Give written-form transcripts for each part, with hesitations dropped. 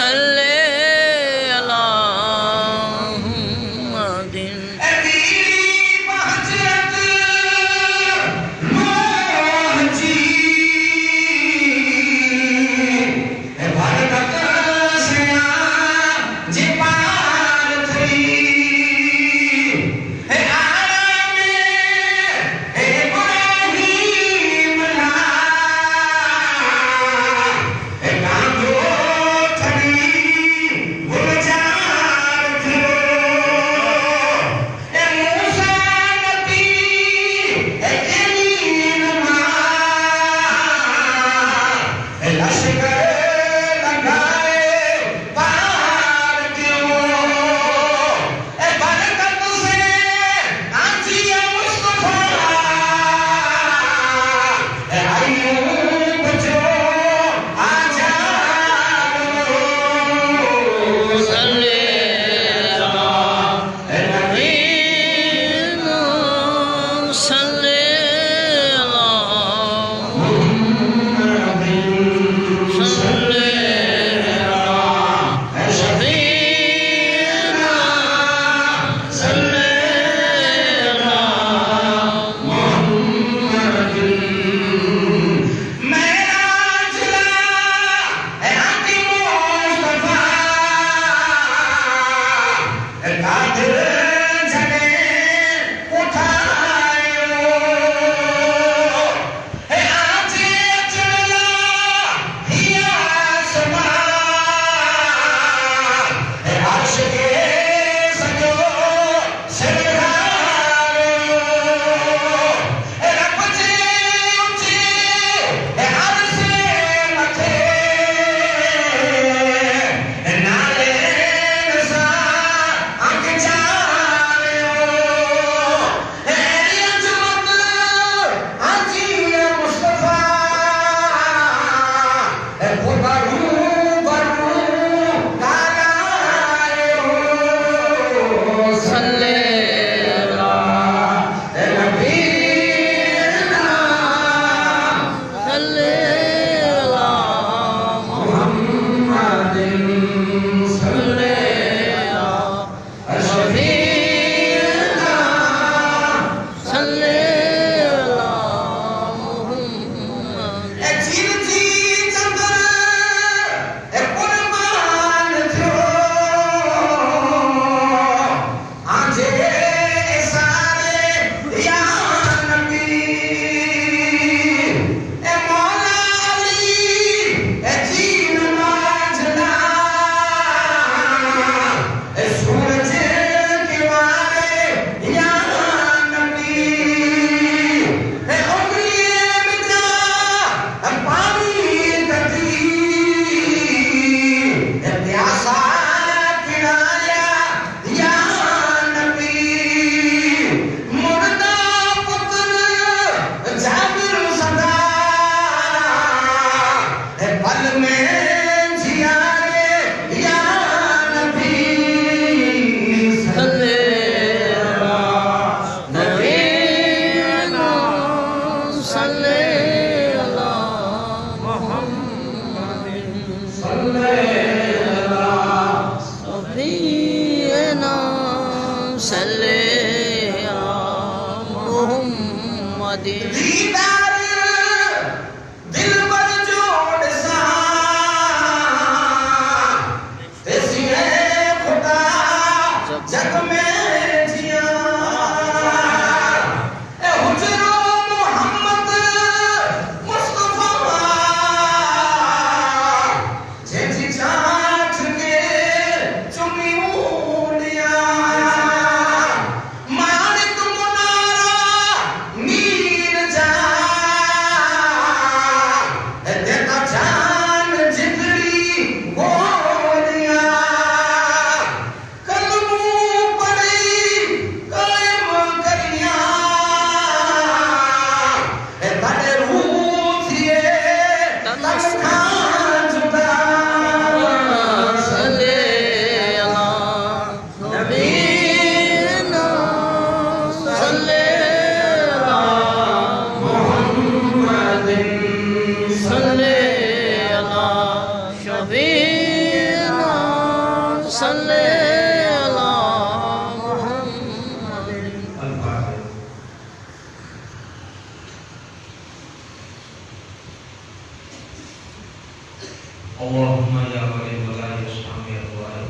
صلی علی محمد मीर जा صل على محمد الفاتحہ. اللهم يا ولي الولاء والشام يا الولاء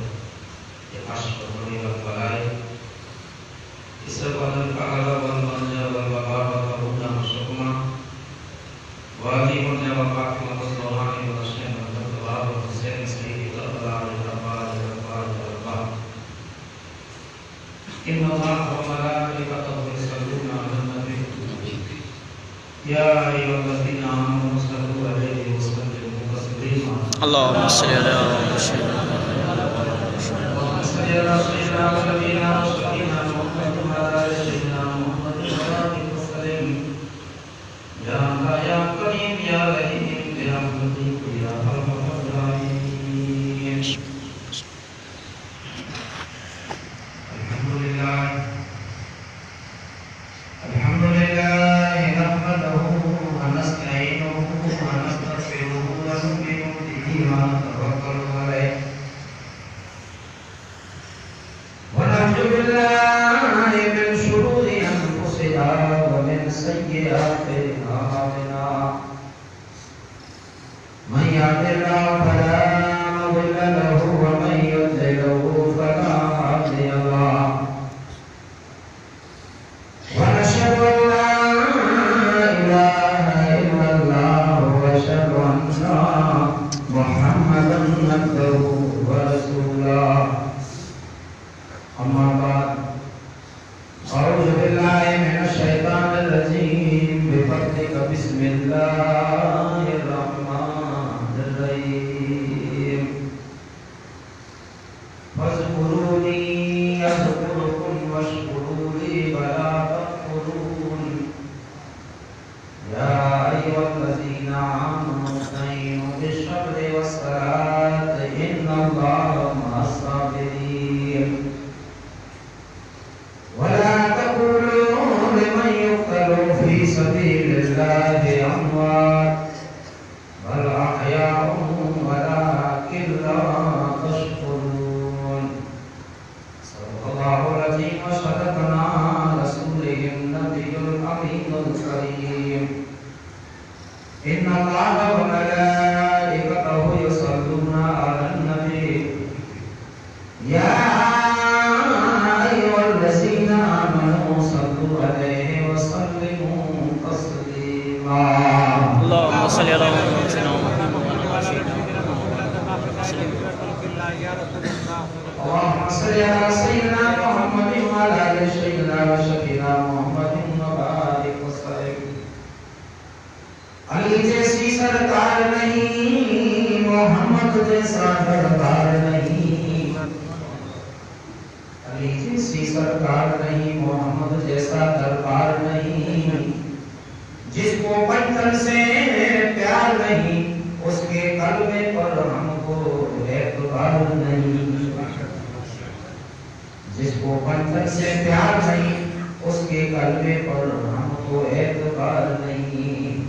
يا كاشف الضر والبلاء اسرف عن الفعل والمنجى والوباء والهدى والشكمى والي من يوقع في الصلوات والشام والدعاء والحسين سيد الأبرار الأبرار الأبرار الأبرار إن الله وملائكته يصلون على النبي يا أيها الذين آمنوا صلوا عليه وسلموا تسليما. اللهم صل على محمد اللهم صل على سيدنا ونبينا وشفيعنا محمد وعلى سيدنا محمد وبارك وسلم. يا الله يا كريم يا رحيم برحمتك يا ارحم الراحمين. الحمد لله نحمده ونستعينه ونستغفره ونؤمن به ونتوكل عليه ونعوذ بالله من شرور انفسنا ومن سيئات اعمالنا. من يهد الله فلا مضل له ومن يضلل فلا هادي له. ونشهد ان لا اله الا الله واشهد ان محمدا عبده ورسوله. اما بعد اعوذ بالله من الشيطان الرجيم بفضلك بسم الله الرحمن الرحيم. فاذكروني اذكركم واشكروا لي ولا تكفرون. يا ايها الذين امنوا استعينوا بالصبر والصلاه ان الله مع الصابرين. ولا تقولوا لمن يقتل في سبيل الله اموات بل احياء ولكن لا تشكرون. صدق الله العظيم وصدقنا رسوله النبي الامين الكريم. ان الله وملائكته يصلون على النبي يا ايها الذين امنوا صلوا عليه وسلموا تسليما. اللهم صل على محمد اللهم صل على سيدنا محمد وعلى ال سيدنا وشفيعنا محمد وبارك وسلم. علی جیسی سرکار نہیں محمد جیسا دربار نہیں. علی جیسی سرکار نہیں محمد جیسا دربار نہیں. جس کو پتھر سے پیار نہیں اس کے کلمے پر ہم کو اعتبار نہیں. جس کو پتھر سے پیار نہیں اس کے کلمے پر ہم کو اعتبار نہیں.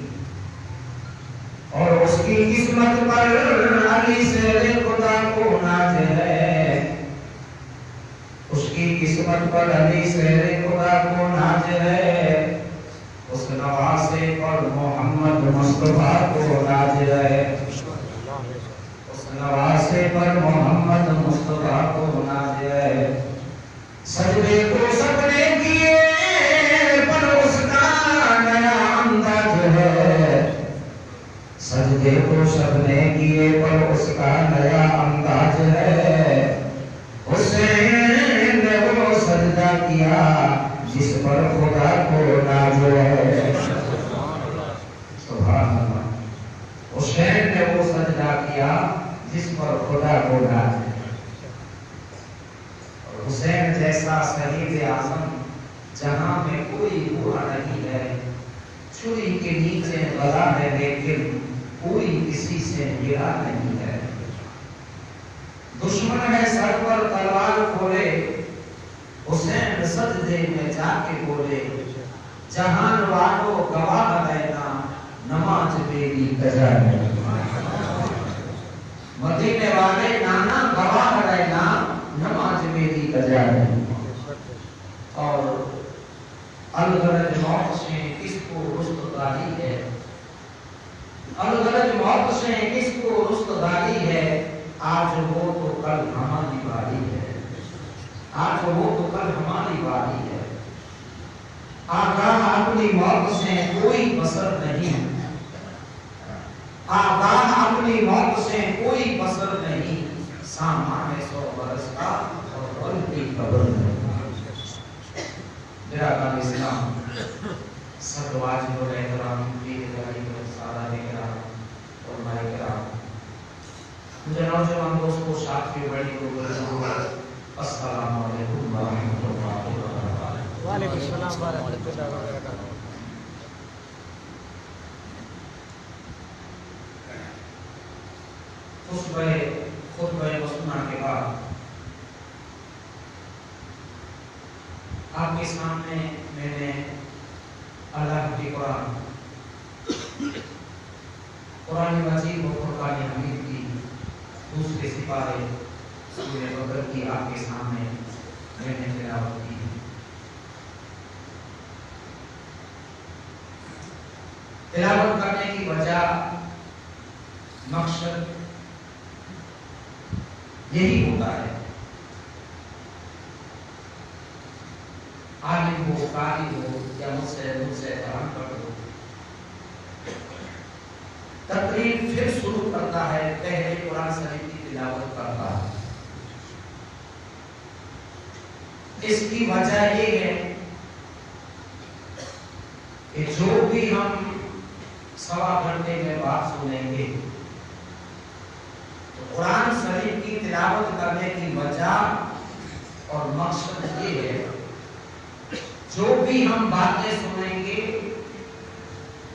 اور اس کی قسمت پر علی سے خدا کو ناز ہے. اس کی قسمت پر علی سے خدا کو ناز ہے. اس نواسے پر محمد مصطفیٰ کو ناز ہے. اس نواسے پر محمد مصطفیٰ کو ناز ہے. سجدے کو سب نے کیے پر اس کا نیا انداز ہے. سجدے کو سب نے کیے پر اس کا نیا انداز ہے. حسین نے وہ سجدہ کیا جس پر خدا کو ناز ہے. سبحان اللہ. حسین نے وہ سجدہ کیا جس پر خدا کو ناز ہے. حسین جیسا شہید اعظم جہاں میں کوئی ہوا نہیں ہے. چھری کے نیچے غلا ہے لیکن کوئی کسی سے گرا نہیں ہے. دشمن ہے سر پر تلوار کھولے حسین سجدے میں جا کے بولے جہان والو گواہ رہنا نماز میری قضا ہے. مدینے والے نانا گواہ رہنا کل ہماری باری ہے، آج ہو تو کل ہماری باری ہے، آگاہ اپنی موت سے کوئی بسر نہیں، آگاہ اپنی موت سے کوئی بسر نہیں، سامان ہے 100 برس کا اور پل کی خبر نہیں۔ میرا کام اسلام سب واجب و احترام کی اداری پر سادہ کرام اور مائی کرام، مجھے نوجوان دوستوں ساتھی بڑی کو السلام علیکم ورحمۃ اللہ وبرکاتہ۔ وعلیکم السلام ورحمۃ اللہ وبرکاتہ۔ خطبہ مسنہ کے بعد آپ کے سامنے میں نے اللہ کی قرآن مجید و فرقان حمید کی دوسرے سپارے سورہ بقرہ کی آپ کے سامنے میں نے تلاوت کی۔ تلاوت کرنے کی وجہ مقصد یہی ہوتا ہے، عالم ہو، قاری ہو یا مجھ سے کرام کر دو، تقریر پھر شروع کرتا ہے، پہلے قرآن شریف کی تلاوت کرتا ہے۔ اس کی وجہ یہ ہے کہ جو بھی ہم سوا گھنٹے میں بات سنیں گے، تو قرآن شریف کی تلاوت کرنے کی وجہ اور مقصد یہ ہے جو بھی ہم باتیں سنیں گے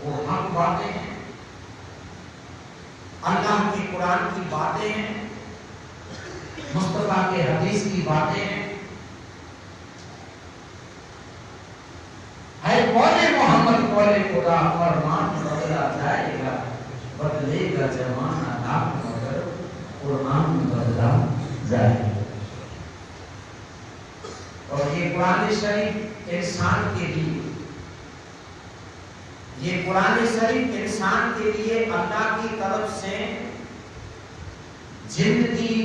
وہ حق باتیں ہیں، اللہ کی قرآن کی باتیں ہیں، مصطفیٰ کے حدیث کی باتیں ہیں، ہے قول محمد قول خدا، فرمان بدلا جائے گا، بدلے گا زمانہ لاکھ مگر قرآن بدلا جائے گا۔ اور یہ قرآن شریف انسان کے لیے، یہ قرآن شریف انسان کے لیے اللہ کی طرف سے زندگی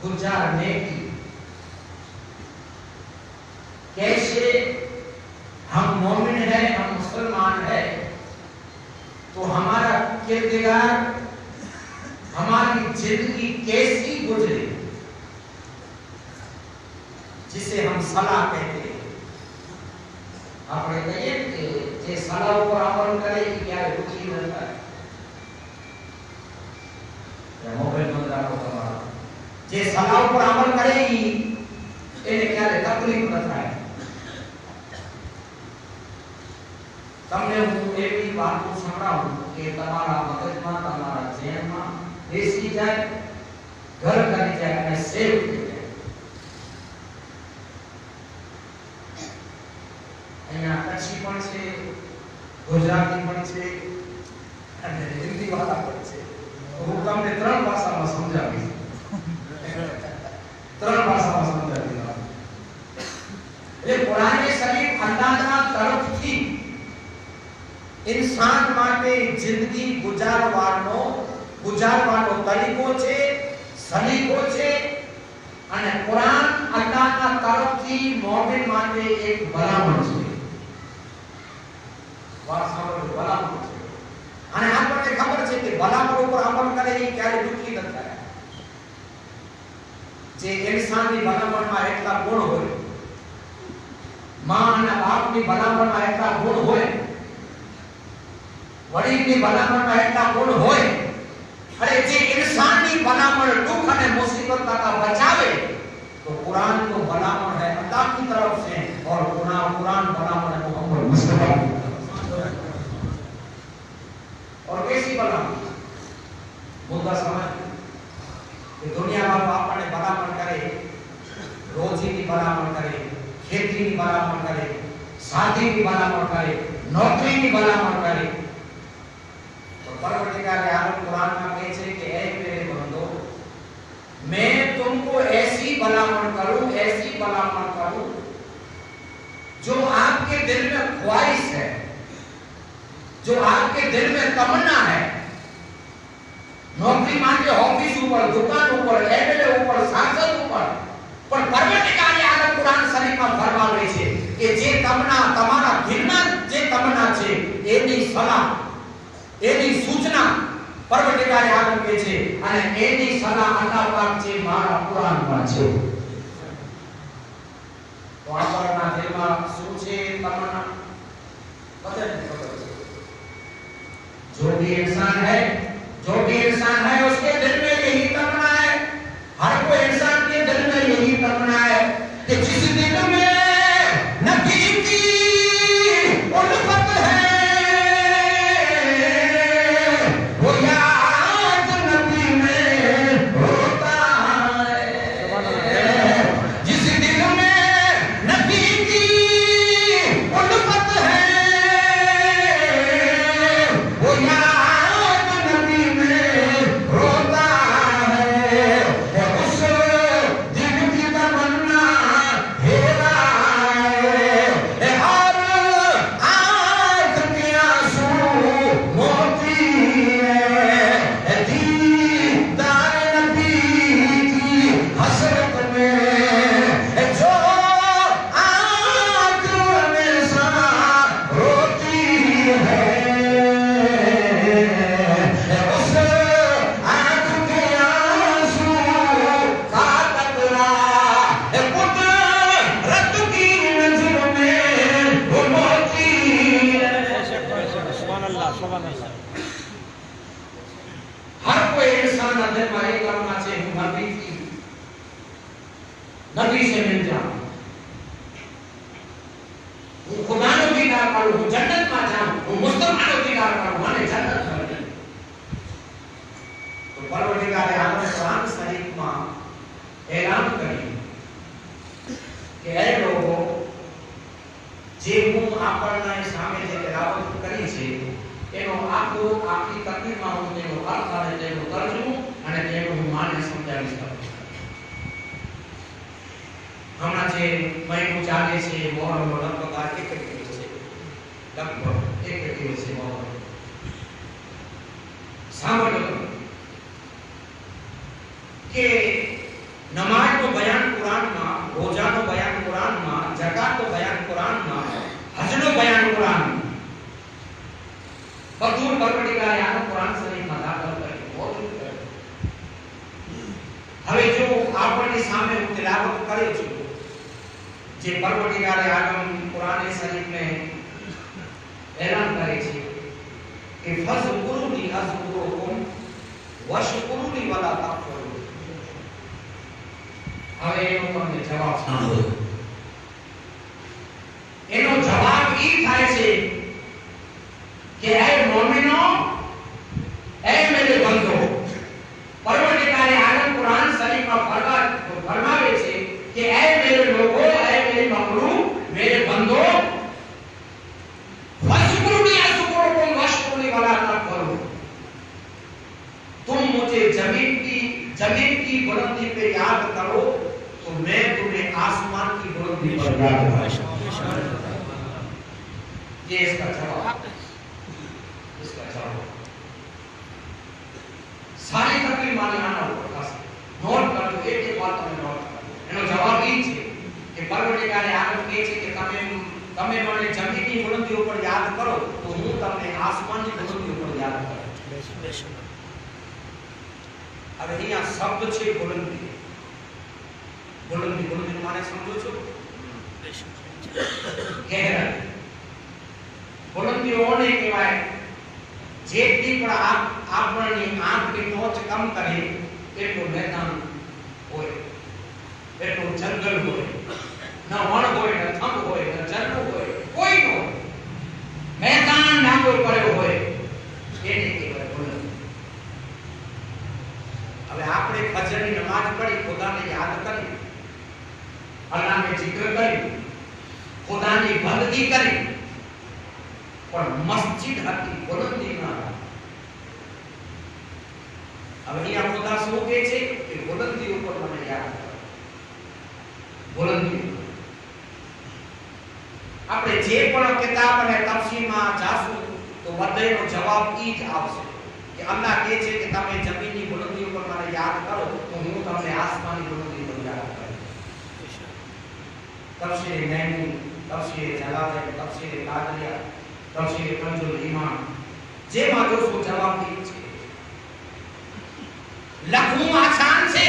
گزارنے کی، کیسے ہم مومن ہیں، ہم مسلمان ہیں، تو ہمارا کردار، ہماری زندگی کیسی گزرے، جسے ہم صلاح کہتے ہیں۔ آپ نے کہیے کہ جے صلاح پر عمل کرے کہ کیا رکی رہتا ہے، یا موبائل مندرہ کو کمارا جے صلاح پر عمل کرے گی انہیں کیا رہے تکلیف رہتا ہے۔ تم نے ایک بھی بات کو سمجھا ہوں کہ تمہارا مغز میں، تمہارا ذہن میں ایسی جائے، گھر کری جائے، انہیں سیو کی جائے۔ અહીંયા કચ્છી પણ છે, ગુજરાતી પણ છે અને હિન્દી વાળા પણ છે। હું તમને ત્રણ ભાષામાં સમજાવીશ, ત્રણ ભાષામાં સમજાવીશ। એ કુરાન શરીફ અલ્લાહના તરફથી ઇન્સાન માટે જિંદગી ગુજારવાનો તરીકો છે, સલીકો છે, અને કુરાન અલ્લાહના તરફથી મોમિન માટે એક ભલામણ છે। ભલામણ છે અને આપણને ખબર છે કે ભલામણ ઉપર અમલ કરે એ ક્યારે દુઃખી ન થાય। જે ઇન્સાનની ભલામણમાં એટલા ગુણ હોય, માં અને બાપની ભલામણમાં એટલા ગુણ હોય, વડીલની ભલામણમાં એટલા ગુણ હોય, અને જે ઇન્સાનની ભલામણ દુઃખ અને મુસીબત તથા બચાવે, તો कुरान तो भलामण है अल्लाह की तरफ से, और कुरान भलामण है मोहम्मद मुस्तफा। और कैसी भलामण मुद्दा समझ कि दुनिया में आपने भलामण करे, रोजी की भलामण करे, खेती की भलामण करे, शादी की भलामण करे, नौकरी की भलामण करे, तो परवरदिगार आलम कुरान में कहे कि ऐ मेरे बंदो, मैं तुमको ऐसी भलामण करूं, ऐसी भलामण करूं जो आपके दिल में ख्वाहिश है, जो आपके दिल में तमन्ना है, નોકરી માટે ઓફિસ ઉપર, દુકાન ઉપર, એમએલએ ઉપર, સાંસદ ઉપર, પણ પરવર્તિકારી આલમ કુરાન શરીફમાં ફરમાવે છે કે જે તમના તમારા દિલમાં જે તમના છે એની સલાહ, એની સૂચના પરવર્તિકારી આલમ કે છે અને એની સલાહ અલ્લાહ પાક છે મારા કુરાનમાં છે. તો આપણા દિલમાં શું છે તમના બધાને ખબર છે. जो भी इंसान है उसके दिल में यही तमन्ना है. हर कोई इंसान के दिल में यही तमन्ना है कि जिस दिल में नबी की उल्फत है वो याद नबी में होता है. जिस दिल में नबी की उल्फत है नबी से मिल जाऊं, હું ખુદાનો દીદાર કરું, હું જન્નતમાં જાઉં, હું મુસ્તફાનો દીદાર કરું, મને જન્નત મળે. તો પરવરદિગારે આલમ કુરાન શરીફમાં એલાન કર્યું કે એ લોકો જે હું આપણને સામે જે તેલાવત કરી છે એનો આખી તકલીફમાં હું તેનો અર્થ અને તેનો તર્જમો અને તેનો હું માને સમજાવી શકું. હમણાં જે મહિનો ચાલે છે મોહરમનો લગભગ આ એક દિવસ છે, લગભગ એક દિવસ છે મોહરમ. સાંભળો કે નમાઝનો બયાન કુરાનમાં, રોજાનો બયાન કુરાનમાં, ઝકાતનો બયાન કુરાનમાં, હજનો બયાન કુરાનમાં, બધું પરવરદિગારે આલમ કુરાન શરીફમાં દાખલ કર્યું. હવે જો આપણી સામે હું તિલાવત કરું છું જે પરવરદિગારે આલમ કુરાન શરીફ में ऐलान करे છે કે ફઝકુરુની અઝકુરુકુમ વશકુરુની વલા તકફુરુ. હવે એનો તમને જવાબ સાંભળો. એનો જવાબ ઈ થાય છે કે એ મોમિનો, એ મેરે બંદો, પરવરદિગારે આલમ કુરાન શરીફમાં ફરમાવે છે कि ऐ मेरे लोगों, ऐ मेरी मखलूक, मेरे बंदो, वशकुरुनी अशकुरुकुम वशकुरुनी वला तकफुरु. तुम मुझे जमीन की बुलंदी पे याद करो तो मैं तुम्हें आसमान की बुलंदी पर याद करूंगा. ये इसका जवाब. सारी तकलीफ माने आना होगा. नोट कर लो, एक बात तुम्हें नोट कर. એનો જવાબ ઈ છે કે પરવરદિગારે આલમ કહે છે કે તમે મને જમીનની બુલંદી ઉપર યાદ કરો તો હું તમને આસમાનની બુલંદી ઉપર યાદ કરું. હવે અહીંયા શબ્દ છે બુલંદી. બુલંદી બુલંદી માને સમજો છો? ગહેરાઈ. બુલંદી ઓને કહેવાય જેટલી પણ આપણની આંખની ટોચ કમ કરે એટલું મેદાન હોય, એટલું જંગલ હોય, ન વણ હોય, ન થંભ હોય, ન ઝરણું હોય, કોઈ ન હોય, મેદાન ડાંગો કર્યો હોય એને કહેવાય બુલંદી. હવે આપણે ફજરની નમાઝ પઢી, ખુદાને યાદ કરી, અલ્લાહને જિક્ર કરી, ખુદાની બંદગી કરી, પણ મસ્જિદ હતી, બુલંદી ન હતી. હવે અહીંયા ખુદા શું કહે છે કે બુલંદી ઉપર મને યાદ કરો. बुलंदी આપણે જે પણ કિતાબ અને તફસીરમાં જાશું તો બધાનો જવાબ ઈ જ આવશે કે કે અલ્લાહ કહે છે કે તમે જમીનની બુલંદી ઉપર મને યાદ કરો તો હું તમને આસમાની બુલંદી પર યાદ કરીશ. તફસીર નૈની, તફસીર જલાલૈન, તફસીર કાદરિયા, તફસીર કંજુલ ઈમાન, જેમાં જોશો જવાબ એ છે. લખવું આસાન છે.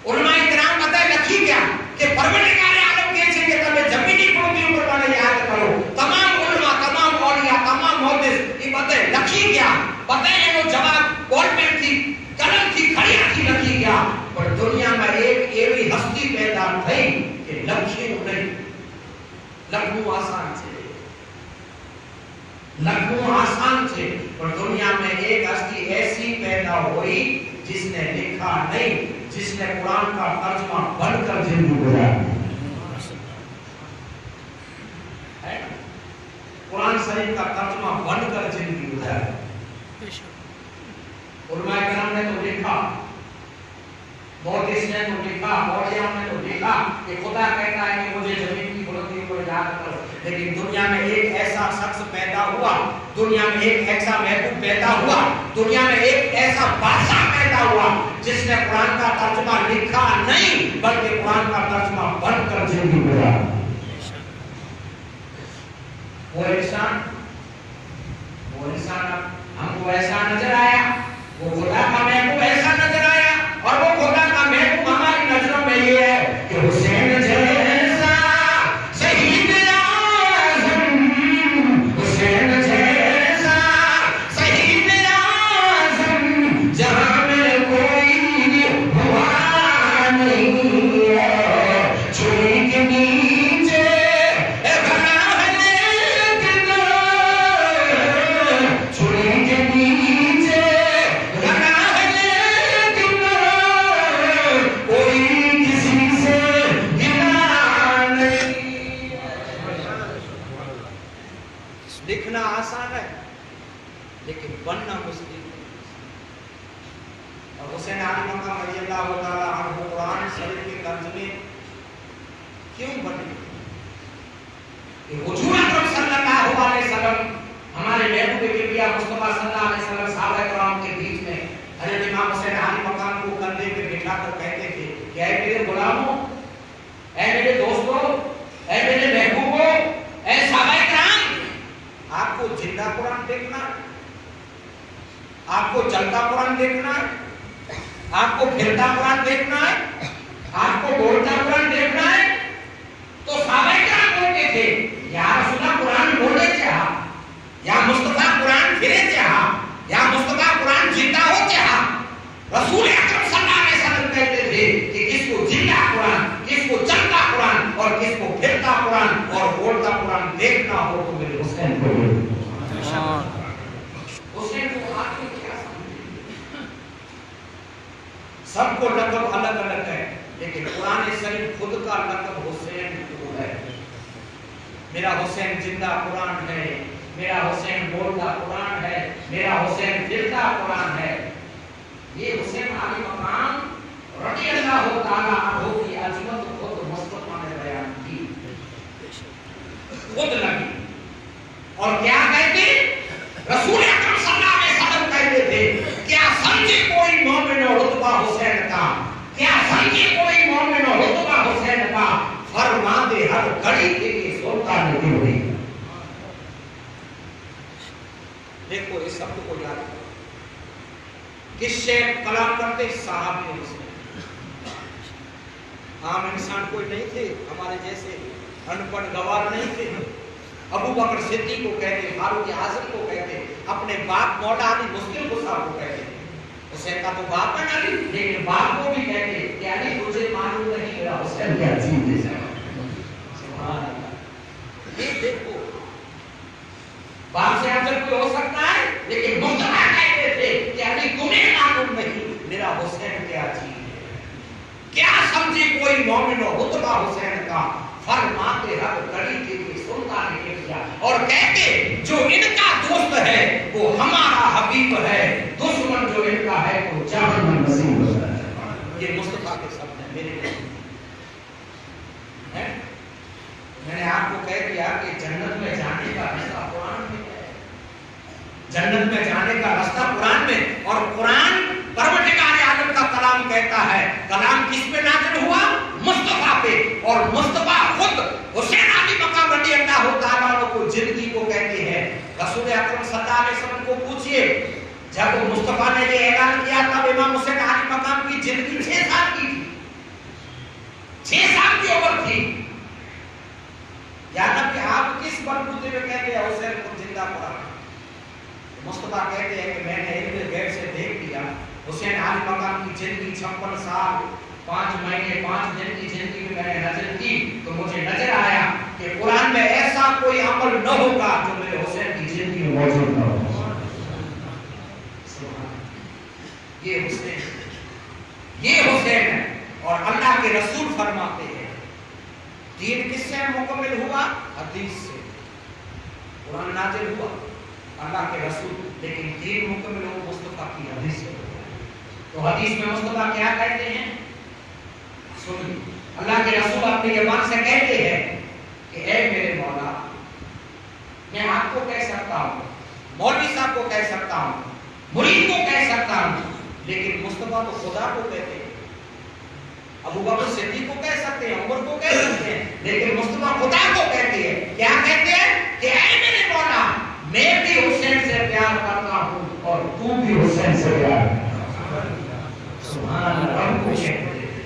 ઉલમાએ કિરામ બતાય લખી ગયા કે પરવરદિગાર આલમ કહે છે કે તમે જમીનની બુલંદી ઉપર મને યાદ કરો. તમામ ઉલમા, તમામ ઓલિયા, તમામ મુહદ્દિસ એ બતાય લખી ગયા. બતાય એનો જવાબ બોલપેન થી, કલમ થી, ખડિયાથી લખી ગયા. પણ દુનિયામાં એક એવી હસ્તી પેદા થઈ કે લખ્યું નહીં. લખવું આસાન છે, લખવું आसान છે, पर दुनिया में एक हस्ती ऐसी पैदा हुई जिसने लिखा नहीं, जिसने कुरान का तर्जुमा बनकर जिंदगी गुजारी. कुरान शरीफ का तर्जुमा बनकर जिंदगी गुजारी. उलमाए किराम ने तो लिखा, मुहद्दिस ने तो लिखा, मौलिया ने तो लिखा कि खुदा कहता है कि मुझे जमीन की बुलंदी को याद करो. लेकिन दुनिया में एक ऐसा शख्स पैदा हुआ, दुनिया में एक ऐसा महबूब पैदा हुआ, दुनिया में एक ऐसा बादशाह पैदा हुआ जिसने कुरान का तर्जुमा लिखा नहीं बल्कि कुरान का तर्जुमा बनकर जिंदगी गुजारी. वो इंसान हमको ऐसा नजर आया, वो खुदा का महबूब ऐसा नजर आया, और वो खुदा का महबूब हमारी नजरों में ये है कि हुसैन जैसा शहीद आज़म, हुसैन जैसा शहीद आज़म जहां में कोई हुआ नहीं है. छुरी के नीचे बना है लेकिन, छुरी के नीचे बना है लेकिन कोई किसी से गिला नहीं. लिखना आसान है लेकिन बनना मुश्किल है. और हुसैन आली मकाम रज़ियल्लाहु ताला अन्हु कुरान शरीफ के तर्जुमे क्यों बने? कि हुजूर अकरम सल्लल्लाहु अलैहि वसल्लम, हमारे महबूब किबरिया मुस्तफा सल्लल्लाहु अलैहि वसल्लम सहाबा किराम के बीच में हज़रत इमाम हुसैन आली मकाम को कंधे पे बिठाकर कहते थे कि ऐ मेरे गुलामों, ऐ मेरे दोस्तों, ऐ मेरे महबूबों, ऐ सहाबा किराम, आपको जिंदा कुरान देखना है, आपको चलता कुरान देखना है, आपको फिरता कुरान देखना है, आपको बोलता कुरान देखना है. तो सहाबा किराम बोलते थे या रसूलल्लाह कुरान बोले चाहा, या मुस्तफा कुरान फिरे चाहा, या मुस्तफा कुरान जिंदा हो चाहा. रसूल अकरम सल्लल्लाहु अलैहि वसल्लम कहते थे कि किसको जिंदा कुरान, किसको चलता कुरान और किसको फिरता कुरान और बोलता कुरान देखना हो तो मेरे हुसैन को हुसैन को आखिर क्या समझे? सबको लक़ब अलग अलग है लेकिन कुरान शरीफ खुद का लक़ब हुसैन को है. मेरा हुसैन जिंदा कुरान है, मेरा हुसैन बोलता कुरान है, मेरा हुसैन फिरता कुरान है. ये हुसैन आली मकाम रज़ियल्लाहु ताला अन्हु की अज़मत खुद मुस्तफा ने बयान की, खुद लगी. और क्या कहते? रसूल अकरम सल्लल्लाहु अलैहि वसल्लम कहते थे, क्या समझे कोई मोमिन रुतबा हुसैन का, क्या समझे कोई मोमिन रुतबा हुसैन का, फरमाते हर घड़ी के सुल्तान की हुई. देखो इस शब्द को याद करो. किससे कलाम करते? साहब हुसैन. आम इंसान कोई नहीं थे, हमारे जैसे अनपढ़ गवार नहीं थे. अबू बकर सिद्दीक को कहते, फारूक आज़म को कहते, अपने बाप मौला अली मुश्किल कुशा को कहते. हुसैन का तो बाप है अली, लेकिन बाप को भी कहते कि अली तुझे मालूम नहीं मेरा हुसैन क्या चीज है. सुभान अल्लाह. ये देखो बाप से अफजल कोई हो सकता है, लेकिन मुस्तफा कहते थे कि अली तुम्हें मालूम नहीं मेरा हुसैन क्या चीज है. क्या समझे कोई मोमिन रुतबा हुसैन का, फरमाते हर घड़ी के सुल्तान ने किया. और कहते जो इनका दोस्त है वो हमारा हबीब है, दुश्मन जो इनका है वो जहन्नम नसीब है. ये मुस्तफा के शब्द हैं मेरे हैं. मैंने आपको कह दिया कि जन्नत में जाने का हिस्सा कुरान में है. जन्नत में जाने का रास्ता कुरान में, और कुरान परवरदिगार आलम का कलाम कहता है। कलाम किस पे नाज़िल हुआ? मुस्तफा पे। और मुस्तफा खुद हुसैन अली मकाम रज़ी अल्लाह तआला अन्हु को जिंदगी को कहते हैं। रसूल अकरम सल्लल्लाहु अलैहि वसल्लम को पूछिए, जब मुस्तफा ने ये ऐलान किया तब इमाम हुसैन अली मकाम की जिंदगी 6 साल की थी, 6 साल की उम्र थी। या नबी आप किस बलबूते में कहते हैं हुसैन को जिंदा पड़ा? मुस्तफा कहते हैं कि मैंने इल्म गैब से देख लिया, हुसैन अली मकाम की जिंदगी 56 साल 5 महीने 5 दिन की जिंदगी में मैंने नजर की, तो मुझे नजर आया कि कुरान में ऐसा कोई अमल न होगा जो मेरे हुसैन की जिंदगी में मौजूद न हो। ये हुसैन है। और अल्लाह के रसूल फरमाते हैं दीन किससे मुकम्मल हुआ? हदीस से। कुरान नाज़िल हुआ अल्लाह के रसूल, लेकिन दीन मुकम्मल हो मुस्तफा की हदीस से। तो हदीस में मुस्तफा क्या कहते हैं? सुनिए, अल्लाह के रसूल अपनी ज़बान से कहते हैं कि ऐ मेरे मौला, मैं आपको कह सकता हूँ, मौलवी साहब को कह सकता हूँ, मुरीद को कह सकता हूँ, लेकिन मुस्तफा तो खुदा को कहते हैं। अबू बकर सिद्दीक को कह सकते हैं, उमर को कह सकते हैं, लेकिन मुस्तफा खुदा को कहते हैं। क्या कहते हैं? कि ऐ मेरे मौला, मैं भी हुसैन से प्यार करता हूँ और तू भी हुसैन से प्यार कर। सुभान अल्लाह,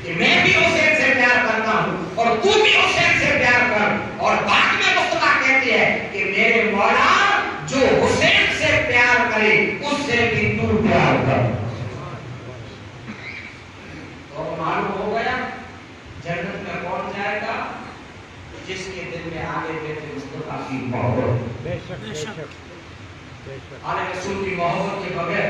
कि मैं भी हुसैन से प्यार करता हूँ और तू भी हुसैन से प्यार कर। और बाद में मुस्तफा कहते हैं कि मेरे मौला, जो हुसैन से प्यार करे उससे भी तू प्यार कर। तो मालूम हो गया जन्नत में कौन जाएगा? जिसके दिल में आगे बैठे मुस्तफा की मोहब्बत। आले रसूल की मोहब्बत के बगैर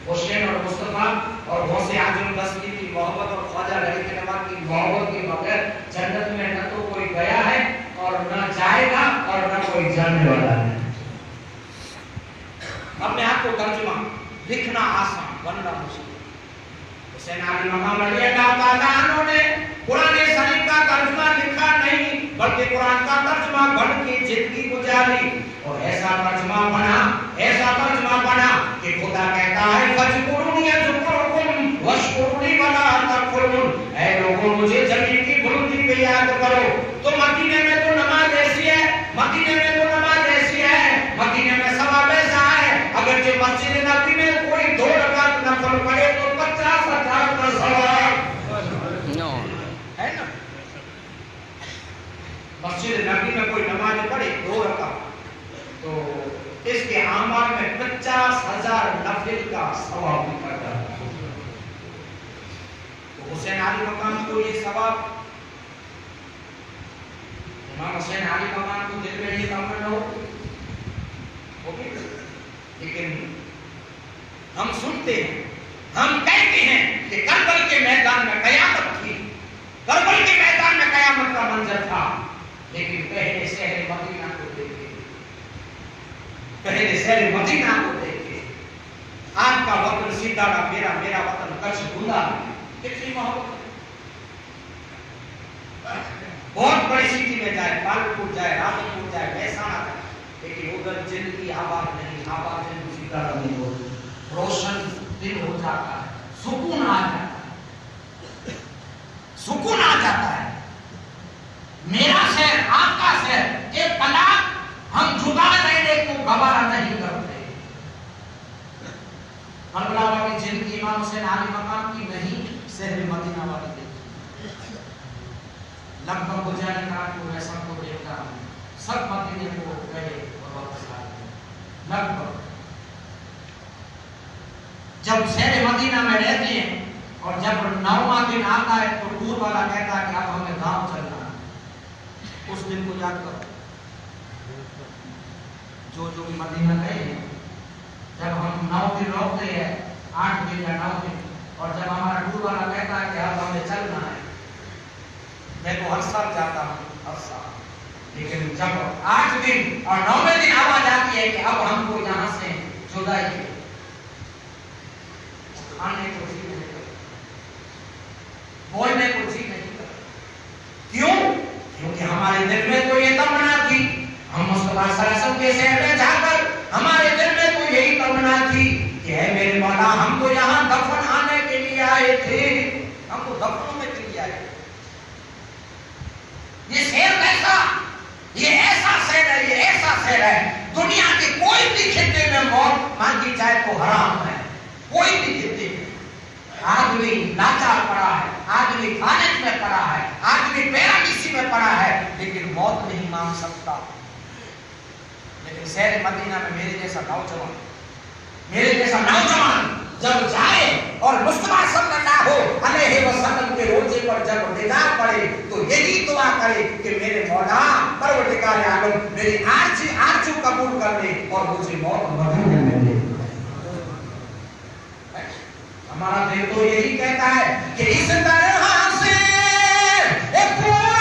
हुसैन और मुस्तफा और गौसे आजम दस्तगी की मोहब्बत और ख्वाजा गरीब नवाज की मोहब्बत के बगैर जन्नत में न तो कोई गया है और न जाएगा और न कोई जाने वाला है। अपने आप को तर्जुमा लिखना आसान, बनना मुश्किल। हुसैन अली मकाम रज़ी अल्लाह तआला अन्हु ने कुरान शरीफ का तर्जुमा लिखा नहीं, बल्कि कुरान का तर्जुमा बन के जिंदगी गुजारी। और ऐसा तर्जुमा बना कि खुदा कहता है फजकुरुनी अज़कुरुकुम वशकुरुनी वला तकफुरुन। ऐ लोगों, मुझे जमीन की बुलंदी पे याद करो। तो मदीने में तो नमाज ऐसी है, मदीने में तो नमाज ऐसी है, मदीने में सवाब ऐसा है, अगर जो मस्जिद नबी में कोई 2 रकात नफल पढ़े तो 50,000 का सवाब है ना। मस्जिद नबी में कोई नमाज पढ़े 2 रकात, तो इसके आमाल में 50,000 नफिल का सवाब लिखा जाता है। तो हुसैन अली मकाम को ये सवाब, इमाम हुसैन अली मकाम को दिल में ये तमन्ना होगी, लेकिन हम सुनते हैं, हम कहते हैं कि करबल के मैदान में कयामत थी, करबल के मैदान में कयामत का मंजर था, लेकिन पहले शहर मदीना को देखे, पहले शहर मदीना को देखे। आपका वतन सीतारा, मेरा वतन कच्छ कितनी मोहब्बत है। बहुत बड़ी सिटी में जाए, कानपुर जाए, राजपुर जाए, महसाना जाए, लेकिन उधर जिंदगी आबाद नहीं, आबाद जिंदगी सीतारा नहीं हो, रोशन दिल हो जाता है, सुकून आ जाता है, सुकून आ जाता है। मेरा शहर, आपका शहर, एक तलाक हम जुदा रहने को गवारा नहीं करते। करबला वाली जिंदगी इमाम हुसैन अली मकाम की नहीं, शहर मदीना वाली देखी। लगभग गुजारे कानपुर में सबको देखता हूँ, सब मदीने को गए और वापस आ गए। लगभग जब शहर मदीना में रहते हैं और जब 9वां दिन आता है तो टूर वाला कहता है कि अब हमें गांव चलना है। उस दिन को याद करो, जो भी मदीना गए हैं, जब हम 9 दिन रोकते हैं, 8 दिन या 9 दिन, और जब हमारा टूर वाला कहता है कि अब हमें चलना है, मैं तो हर साल जाता हूँ, हर साल, लेकिन जब 8 दिन और 9वें दिन आवाज आती है कि अब हमको यहाँ से जुदाई है, खाने को जी नहीं करता, बोलने को जी नहीं करता। क्यों? क्योंकि हमारे दिल में तो ये तमन्ना थी, हम मुस्तफा सल्लल्लाहु अलैहि वसल्लम के शहर में जाकर हमारे दिल में तो यही جائے. یہ شیر کیسا؟ یہ ایسا شیر ہے، یہ ایسا شیر ہے. دنیا کے کوئی بھی خطے میں موت مانگی جائے تو حرام ہے. کوئی بھی خطے میں آدمی لاچار پڑا ہے، آدمی کالج میں پڑا ہے، آدمی پیرالیسی میں پڑا ہے، لیکن موت نہیں مانگ سکتا. لیکن شہر مدینہ میں میرے جیسا نوجوان جب جائے اور مصطفیٰ صلی اللہ علیہ وسلم کے روزے پر جب ندا پڑے تو یہی دعا کرے کہ میرے مولا پروردگار عالم میری آرزو قبول کر لے اور مجھے موت مدینے میں دے. ہمارا دل تو یہی کہتا ہے کہ اس طرح سے ایک پورا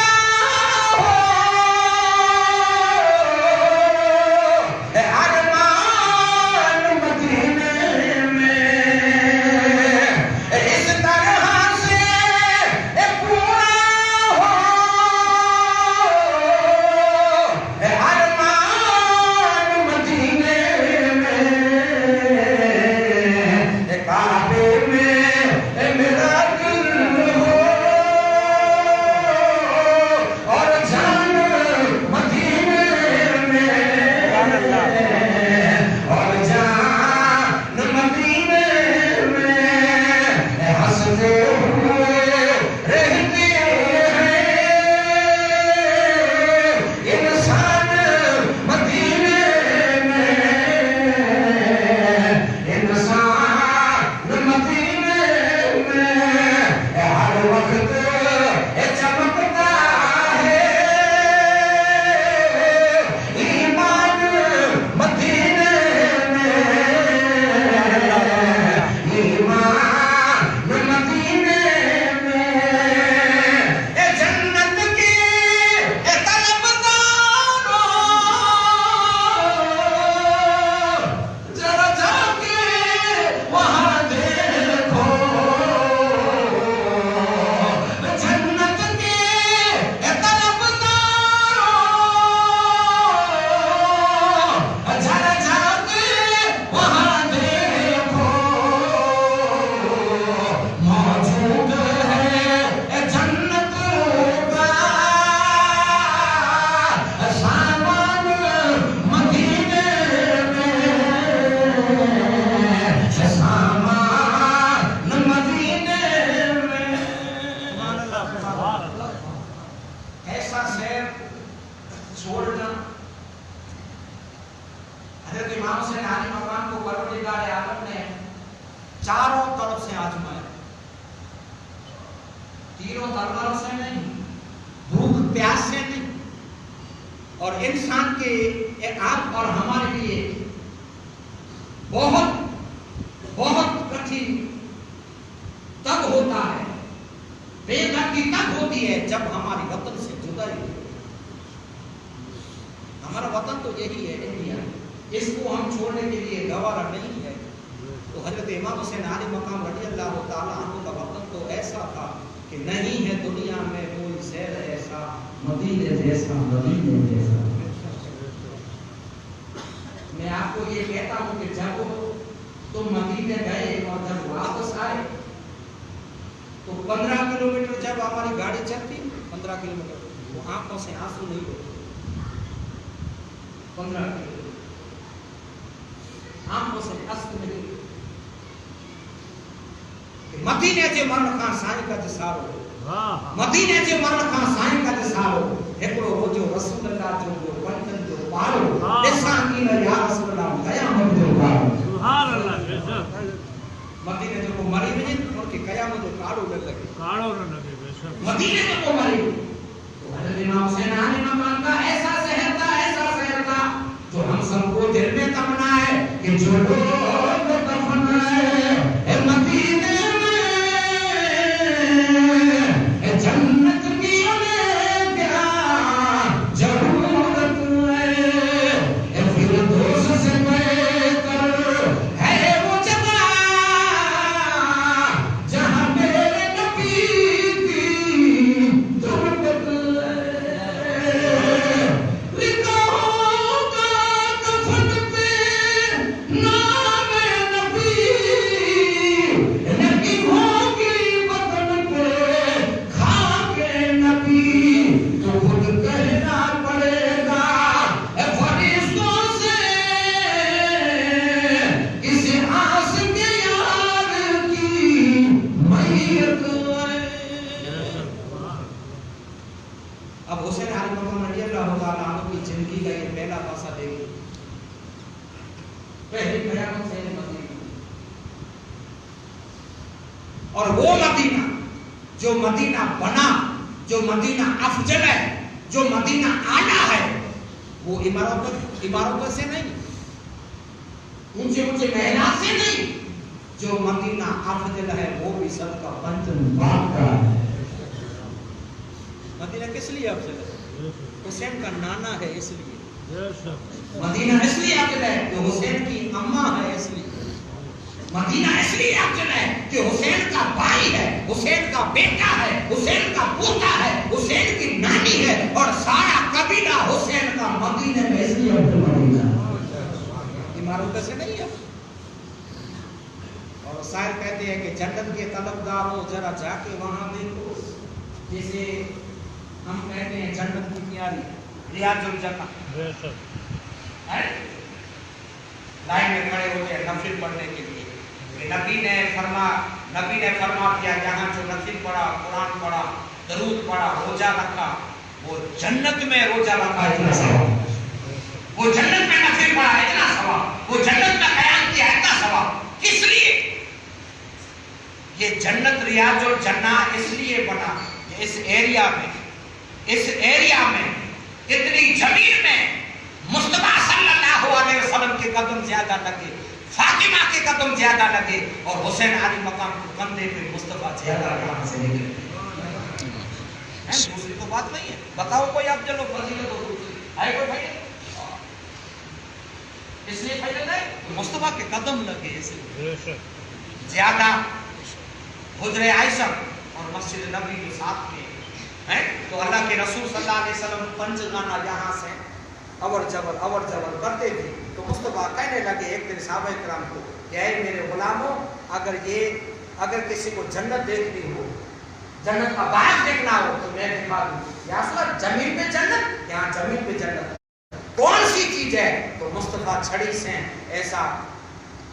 میں آپ کو یہ کہتا ہوں کہ جب تم مدینے گئے اور جب واپس آئے تو 15 کلومیٹر جب ہماری گاڑی چلتی 15 کلومیٹر وہ آنکھوں سے آنسو نہیں ہوتے. 15 کلومیٹر آنکھوں سے اشک نہیں ہوتے. مدینے جو مرن خان سائیں کا دسارو مدینے جو مرن خان سائیں کا دسارو ایکڑو روزو رسول اللہ جو پنجن جو پارو لسان کی یا رسول اللہ قیامت جو پارو سبحان اللہ. مدینے جو کو مری وجے اور کہ قیامت جو کاڑو نہ لگے مدینے جو کو مری تو حضرت امام حسین علی مقام کا ایسا شہر تھا جو ہم سب کو دل میں تمنا ہے کہ جو لوگ دفن ہے مدینے جنت کی انہیں کیا ضرورت ہے فردوس سے بہتر ہے وہ جگہ جہاں میرے نبی کی تربت لکھا ہوگا کفن پہ نام پہلا پاسا دیکھیں پہلی قیامت سے مدینہ اور وہ مدینہ جو مدینہ بنا جو مدینہ افضل ہے جو مدینہ اعلیٰ ہے وہ عمارتوں سے نہیں اونچے محلات سے نہیں جو مدینہ افضل ہے وہ بھی صدقہ پنجن باپ کا ہے مدینہ کس لیے افضل ہے حسین کا نانا ہے اس لیے مدینہ اس لیے افضل ہے کہ حسین کی اماں ہے اس لیے مدینہ اس لیے افضل ہے کہ حسین کا بھائی ہے حسین کا بیٹا ہے حسین کا پوتا ہے حسین کی نانی ہے اور سارا قبیلہ حسین کا مدینہ میں اس لیے مدینہ عمارتوں سے نہیں ہے اور شاعر کہتے ہیں کہ جنت کے طلبگار ہو ذرا جا کے وہاں دیکھو جیسے ہم کہتے ہیں جنت کی تیاری ریاض الجنہ لائن میں کھڑے ہوتے ہیں نفل پڑھنے کے لیے کہ نبی نے فرما دیا جہاں جو نفل پڑھا قرآن پڑھا درود پڑھا روزہ رکھا وہ جنت میں روزہ رکھا اتنا ثواب وہ جنت میں نفل پڑھا اتنا ثواب وہ جنت میں قیام کیا اتنا ثواب کس لیے یہ جنت ریاض الجنہ اس لیے بنا کہ اس ایریا میں اتنی زمین میں مصطفیٰ صلی اللہ علیہ وسلم کے قدم زیادہ لگے فاطمہ کے قدم زیادہ لگے اور حسین علی مقام کندھے پہ مصطفیٰ زیادہ کہاں سے نکلے دوسری تو بات نہیں ہے بتاؤ کوئی آپ چلو فضیلت ہو دوسری ہے کوئی بھائی اس لیے فائدہ ہے مصطفیٰ کے قدم لگے اس لیے زیادہ حجر عائشہ اور مسجد نبی کے ساتھ میں تو اللہ کے رسول صلی اللہ علیہ وسلم پنجگانہ یہاں سے اور جبر کرتے تھے تو مصطفیٰ کہنے لگے ایک دن صحابہ کرام کو کہ اے میرے غلاموں اگر کسی کو جنت دیکھنی ہو جنت کا باغ دیکھنا ہو تو میں دکھا دوں یا اصلا زمین پہ جنت یہاں زمین پہ جنت کون سی چیز ہے تو مصطفیٰ چھڑی سے ایسا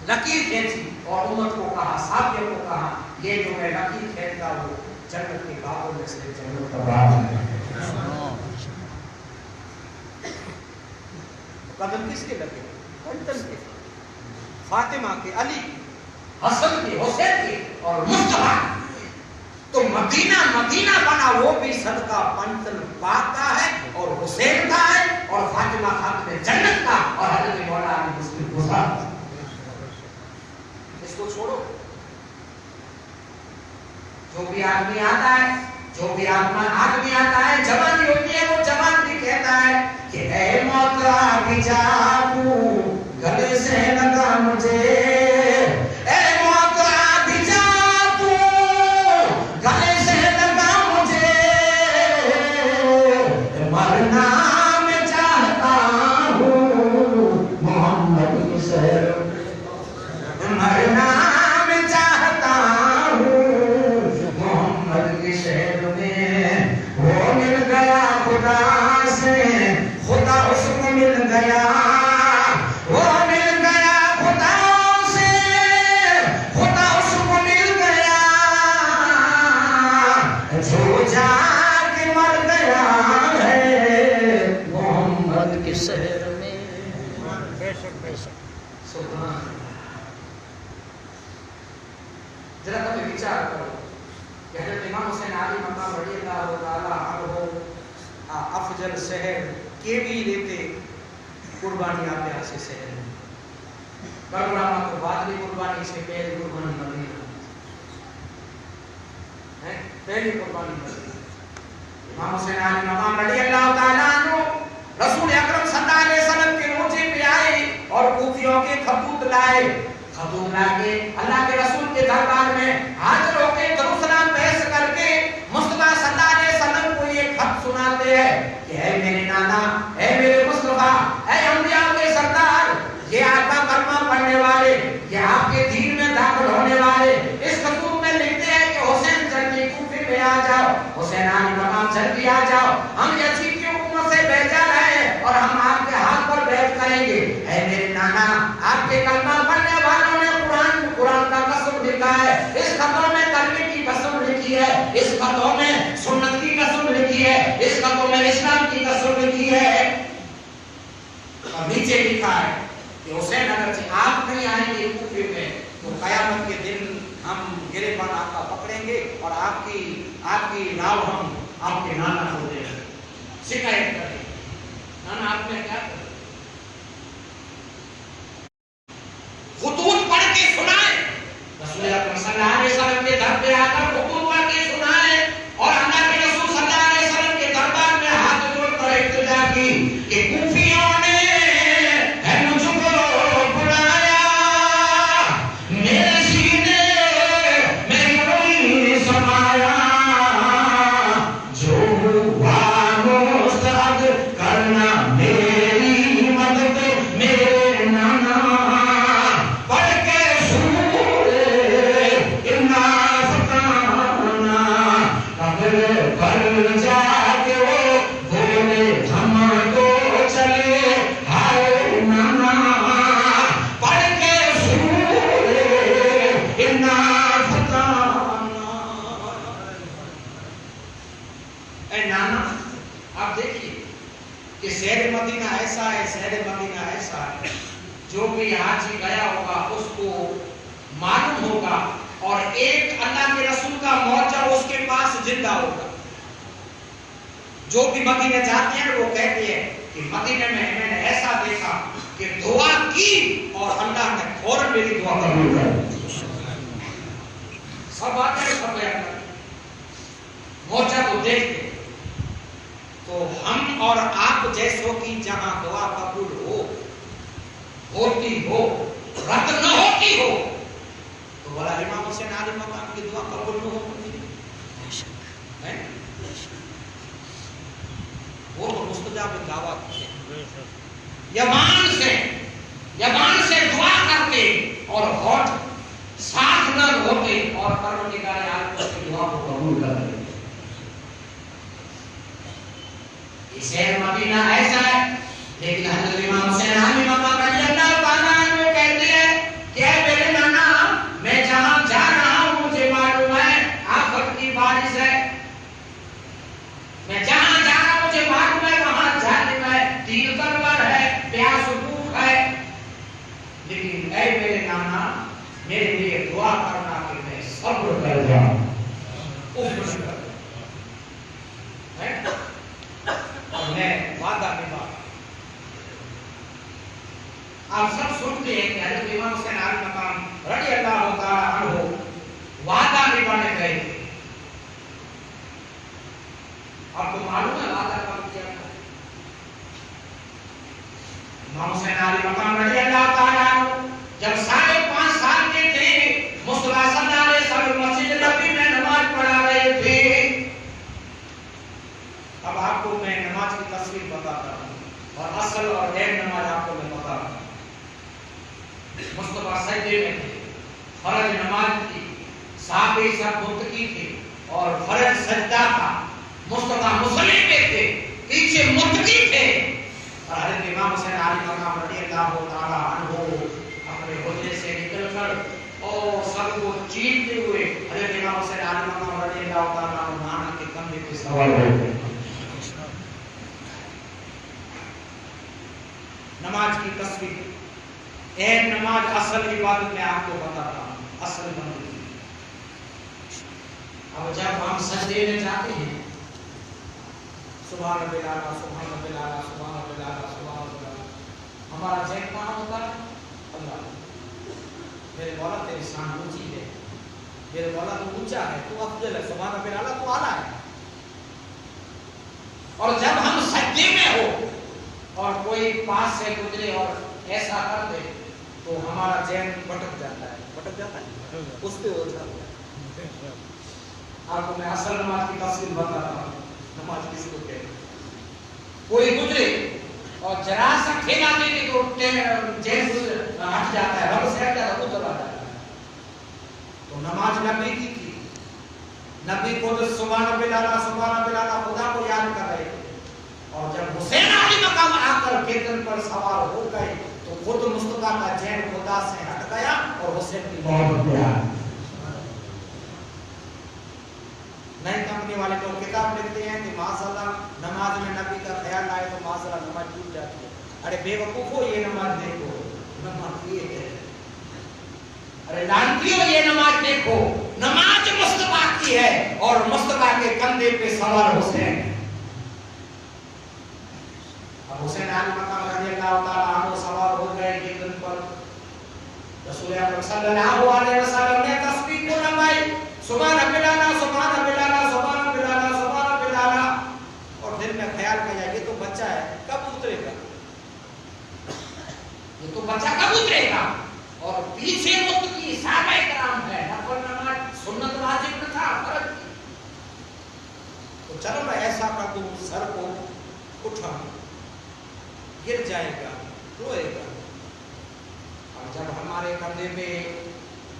لکیر کھینچی اور امت کو کہا صحابیوں کو کہا یہ جو میں لکیر کھینچتا ہوں جنت کے باغوں میں سے جنت کا باغ ہے قدم کس کے لگے پنجن کے فاطمہ کے علی حسن کے حسین کے اور مصطفیٰ تو مدینہ بنا وہ بھی صدقہ پنجن پاک کا ہے اور حسین کا ہے اور فاطمہ خاتون جنت کا اور حضرت مولا علی مسلم گزار اس کو چھوڑو جو بھی آدمی آتا ہے جوانی ہوتی ہے وہ جوان بھی کہتا ہے کہ اے موت آگے جاؤ گلے سے لگا مجھے اے موت آگے جاؤ گلے سے لگا مجھے مرنا میں چاہتا ہوں محمد کی شہر مرنا میں چاہتا ہوں محمد کی شہر میں وہ مل گیا خدا سے خدا اس کو مل گیا وہ مل گیا خدا سے خدا اس کو مل گیا جو جا کے مر گیا ہے محمد کے شہر میں سبحان ذرا تمہیں وچار کرو کہ حضرت امام حسین علی مقام رضی اللہ تعالی عنہ افضل شہر کے بھی لیتے قربانی آتے ایسے شہر کربلا کو بعد قربانی سے پہلی قربانی مدینہ ہے پہلی قربانی مدینہ امام حسین علی مقام رضی اللہ تعالی عنہ رسول اکرم صلی اللہ علیہ وسلم کے روضے پہ آئے اور کوفیوں کے خطوط لائے اللہ کے رسول کے دربار میں حاضر ہو کے درود سلام پیش کر کے مصطفیٰ صلی اللہ علیہ وسلم کو یہ خط سناتے ہیں کہ اے میرے نانا اے میرے مصطفیٰ اے انبیاء کے سردار یہ آپ کا کلمہ پڑھنے والے یہ آپ کے دین میں داخل ہونے والے اس خطوط میں لکھتے ہیں کہ حسین جلدی کوفے میں آ جاؤ حسین علی مقام جلدی آ جاؤ ہم یزید کی حکومت سے بھیجا رہے اور ہم آپ کے ہاتھ پر بیعت کریں گے اے میرے نانا آپ کے کلمہ پڑھنے والوں نے قرآن کا قسم لکھا ہے اس خطوں میں کلمے کی قسم لکھی ہے اس خطوں میں سنت کی قسم لکھی ہے اس خطوں میں اسلام کی قسم لکھی ہے और नीचे लिखा है कि हुसैन अगर जी आप नहीं आएंगे कूफे में तो कयामत के दिन हम गिरेबान आपका पकड़ेंगे और आपकी नाव हम आपके नाना को दे शिकायत करेंगे। नाना आपने क्या करा? खुतूत पढ़ के सुनाए, रसूल अकरम सल्लल्लाहु अलैहि वसल्लम के दर पे आकर खुतूत पढ़ के सुनाए और अल्लाह के रसूल सल्लल्लाहु अलैहि वसल्लम के दरबार में हाथ जोड़कर इल्तिजा की कि कूफियों ने है मुझको बुलाया, मेरे सीने में कोई समाया, जो हुआ मुस्तअद करना मेरी मदद मेरे नाना पढ़ के सूरे इन्ना फताना कब्र पर जाके वो बोले हम तो चले हाय नाना पढ़ के सूरे इन्ना फताना। ऐ नाना आप देखिए कि शहर मदीना ऐसा है, शहर मदीना ऐसा है, जो भी हाजी गया होगा उसको मालूम होगा और एक अल्लाह के रसूल का मौजा उसके पास जिंदा होगा। जो भी मदीने जाते हैं वो कहते हैं कि मदीने में मैंने ऐसा देखा कि दुआ की और अल्लाह ने फौरन मेरी दुआ कबूल कर ली। सब आते हैं सब बयान करते मौजा को देखते। तो हम और आप जैसों की जहां दुआ कबूल होती हो रद्द न होती हो तो बोला इमाम हुसैन आली मकाम की दुआ कबूल न होती है वो तो मुस्तजाब दावत है। यमान से दुआ करते और होठ साथ न होते और परवरदिगार आलम उसकी दुआ को कबूल कर लेते। शहर मदीना ऐसा है, लेकिन हज़रत इमाम हुसैन आली मकाम रज़ियल्लाहु ताला अन्हु कहते हैं कि मेरे नाना मैं जहां जा रहा हूं मुझे मालूम है आफत की बारिश है, मैं जहां जा रहा हूं मुझे मालूम है वहां जालिम है, तीर तलवार है, प्यास भूख है, लेकिन ऐ मेरे नाना मेरे लिए दुआ करना कि मैं सब्र कर जाऊं मैं वादा निभा। आप सब सुनते हैं कि हज़रत इमाम हुसैन आली मकाम रज़ियल्लाहु ताला अन्हु वादा निभाने गए थे। आपको मालूम है वादा कब किया था? इमाम हुसैन आली मकाम रज़ियल्लाहु ताला अन्हु जब 5.5 साल के थे मुस्तफा सल्लल्लाहु अलैहि वसल्लम मस्जिद नबी में नमाज पढ़ा रहे थे। अब आपको मैं नमाज की तस्वीर बताता हूं और असल और गैर नमाज आपको मैं बताता हूं। मुस्तफा सजदे में थे, फर्ज नमाज थी, साहबे सब मुत्तकी थे और फर्ज सजदा था। मुस्तफा मुसल्ली पे थे, पीछे मुत्तकी थे और हज़रत इमाम हुसैन आली मकाम रज़ियल्लाहु ताला अन्हु अपने हुजरे से निकलकर और सबको चीरते हुए हज़रत इमाम हुसैन आली मकाम रज़ियल्लाहु ताला अन्हु नाना के कंधे पे सवार हो गए। नमाज की तस्वीर, एक नमाज असल इबादत में आपको बताता हूं, असल बंदगी। अब जब हम सजदे में जाते हैं सुभान अल्लाह सुभान अल्लाह सुभान अल्लाह सुभान अल्लाह, हमारा जहन कहां होता है? अल्लाह। मेरे मौला तेरी शान ऊंची है, मेरे मौला तो ऊंचा है, तू अफजल है, सुभान अल्लाह तो आला है। और जब हम सजदे में हो और कोई पास से गुजरे और ऐसा कर दे तो हमारा जहन भटक जाता है, उस पे हो जाता है। आपको मैं असल नमाज की तस्वीर बताता हूँ। नमाज किसको कहते हैं? कोई गुजरे और जरा सा ठेला दे के तो जहन हट जाता है, रब से हट जाता है, वो चला जाता है। तो नमाज नबी की थी, नबी को तो सुभान अल्लाह खुदा को याद कर रहे थे और जब हुसैन आली मकाम आकर गिरदन पर सवार हो गए तो खुद मुस्तफा का जहन खुदा से हट गया और हुसैन की मोहब्बत में आ गई। नई कंपनी वाले लोग किताब लिखते हैं कि माशाअल्लाह नमाज में नबी का ख्याल आए तो माशाअल्लाह नमाज टूट जाती है। ارے بے وقوفو یہ نماز دیکھو، نماز یہ ہے. ارے لانتیوں یہ نماز دیکھو، نماز مصطفیٰ کی ہے اور مصطفیٰ کے کندھے پہ سوار حسین. اب حسین علی مقام رضی اللہ تعالیٰ عنہ سوار ہو گئے گردن پر. رسول اکرم صلی اللہ علیہ وسلم نے تسبیح کو نمائی، سبحان رب الاعلیٰ سبحان رب الاعلیٰ سبحان رب الاعلیٰ سبحان رب الاعلیٰ. اور دل میں خیال کیا یہ تو بچہ ہے، کب اترے گا؟ یہ تو بچہ کب اترے گا؟ اور پیچھے متقی صحابہ کرام ہے، نفل نماز سنت واجب نہ تھا، فرض تھی. تو چلو میں ایسا کر دوں سر کو اٹھا، گر جائے گا، روئے گا. اور جب ہمارے کندھے پہ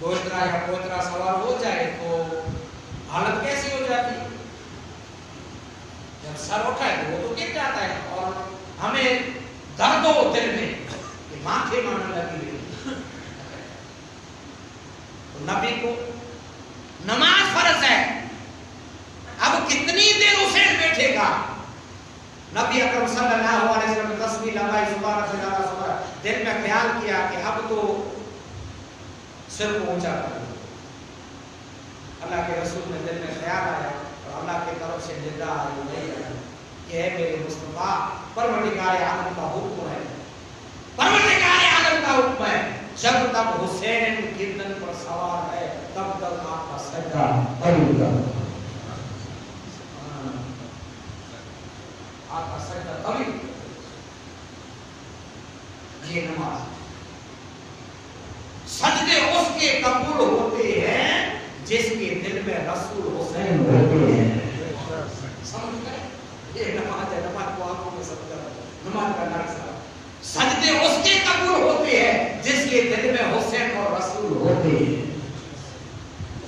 دوہترا یا پوترا سوار ہو جائے تو حالت کیسی ہو جاتی ہے؟ جب سر اٹھائے تو وہ تو گر جاتا ہے اور ہمیں درد ہو دل میں کہ ماتھے ماننے لگی ہوئی. نبی کو نماز فرض ہے، اب کتنی دیر حسین بیٹھے گا؟ نبی اکرم صلی اللہ علیہ وسلم تسبیح لگائی سبحان اللہ سبحان. دل میں خیال کیا کہ اب تو سر کو اونچا کر دو. اللہ کے رسول نے دل میں خیال آیا اور اللہ کی طرف سے ندا آئی نہیں کہ اے میرے مصطفیٰ، پروردگار عالم کا حکم ہے، پروردگار عالم کا حکم ہے، جب تک حسین گردن پر سوار ہے تب تک آپ کا سجدہ قبول کرو. آپ کا سجدہ قبول. یہ نماز سجدے اس کے قبول ہوتے ہیں جس کے دل میں رسول حسین ہوتے ہیں. سمجھ گئے؟ یہ نماز ہے، نماز کو آنکھوں میں سمجھا، نماز کا نقصہ. سجدے اس کے قبول ہوتے ہیں جس کے دل میں حسین اور رسول ہوتے ہیں.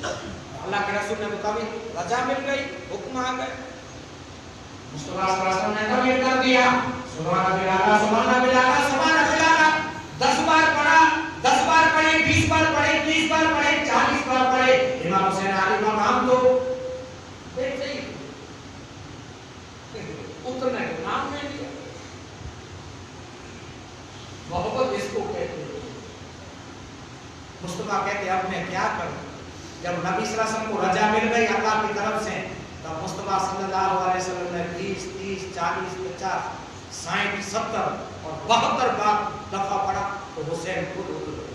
اللہ کے رسول نے مطابق رضا مل گئی، حکم آ گئے. مصطفیٰ صلی اللہ علیہ وسلم نے تبلیغ کر دیا، سبحان رب الاعلیٰ سبحان رب الاعلیٰ سبحان رب الاعلیٰ. 10 بار پڑھا، 10 بار پڑھے، 20 بار پڑھے، 30 بار پڑھے، 40 بار پڑھے. امام حسین علی مقام تو بیٹھے ہی اترنے کو نام نہیں دیا. محبت اس کو کہتے ہیں. مصطفیٰ کہتے اب میں کیا کروں؟ جب نبی صلی اللہ علیہ وسلم کو رجا مل گئی اللہ کی طرف سے، تب مصطفیٰ صلی اللہ علیہ وسلم نے 20 30 40 50 60 70 اور 72 بار دفعہ پڑھا تو حسین خود اتر گئے.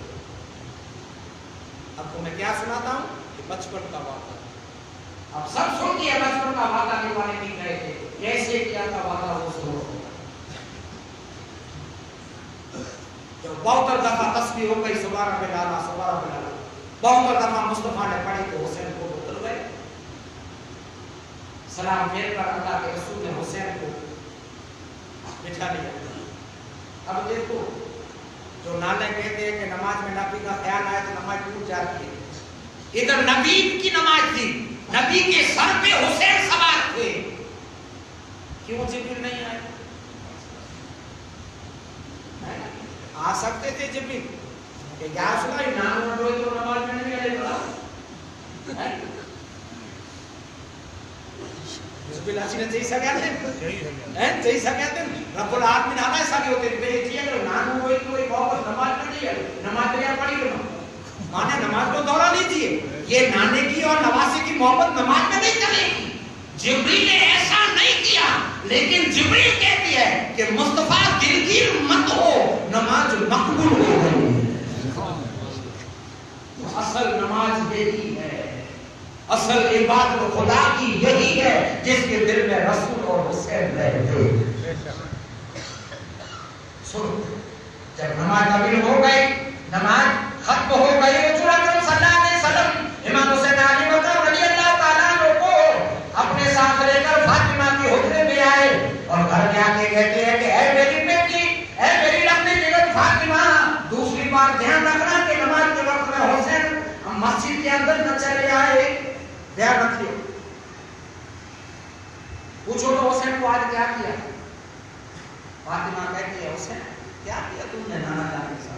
اب تو میں کیا سناتا ہوں کہ بچپن کا واقعہ. اب سب سن کے بچپن کا واقعہ کے بارے میں کہہ رہے تھے کیسے کیا تھا واقعہ وہ سنو. جب 72 دفعہ تسبیح ہو گئی سبحان رب الاعلیٰ سبحان رب الاعلیٰ، 72 دفعہ مصطفیٰ نے پڑھی تو حسین خود اتر گئے. سلام پھیر کر اللہ کے رسول نے حسین کو بٹھا لیا. اب دیکھو جو نانے کہتے ہیں کہ نماز میں نبی کا خیال آیا تو نماز ٹوٹ جاتی ہے، ادھر نبی کی نماز تھی، نبی کے سر پہ حسین سوار تھے. کیوں جبریل نہیں آئے؟ آ سکتے تھے جبریل کہ کیا سنا نام روئی تو نماز میں نہیں آئے گا. جبریل اچھی نے چاہیے سکتے رب العالمین آتا ہے سکے ہوتے ہیں یہ چیئے کہ نام روئی تو ایک واپس نماز میں نہیں آئے. نماز تیار پڑھی گئے مانے نماز کو دورہ لیجئے. یہ نانے کی اور نواسے کی محبت نماز میں نہیں چلے گی. جبریل نے ایسا نہیں کیا، لیکن جبریل کہتی ہے کہ مصطفیٰ دلگیر مت ہو، نماز مقبول ہو گئی. اصل نماز یہی ہے، اصل عبادت خدا کی یہی ہے جس کے دل میں رسول اور حسین رہتے. سنو جب نماز قبول ہو گئی، نماز ختم ہو گئی، رسول اکرم صلی اللہ علیہ وسلم امام حسین علی مقام رضی اللہ تعالیٰ عنہ کو اپنے ساتھ لے کر فاطمہ کے حجرے میں آئے اور گھر میں آ کے کہتے ہیں کہ اے میری بیٹی، اے میری لمبی جگت فاطمہ، دوسری بار دھیان رکھنا کہ نماز کے وقت میں حسین مسجد کے اندر نہ چلے آئے. دھیان رکھیے. پوچھو تو حسین کو آج کیا کیا؟ فاطمہ کہتی ہے حسین کیا کیا تم نے نانا جان کے ساتھ؟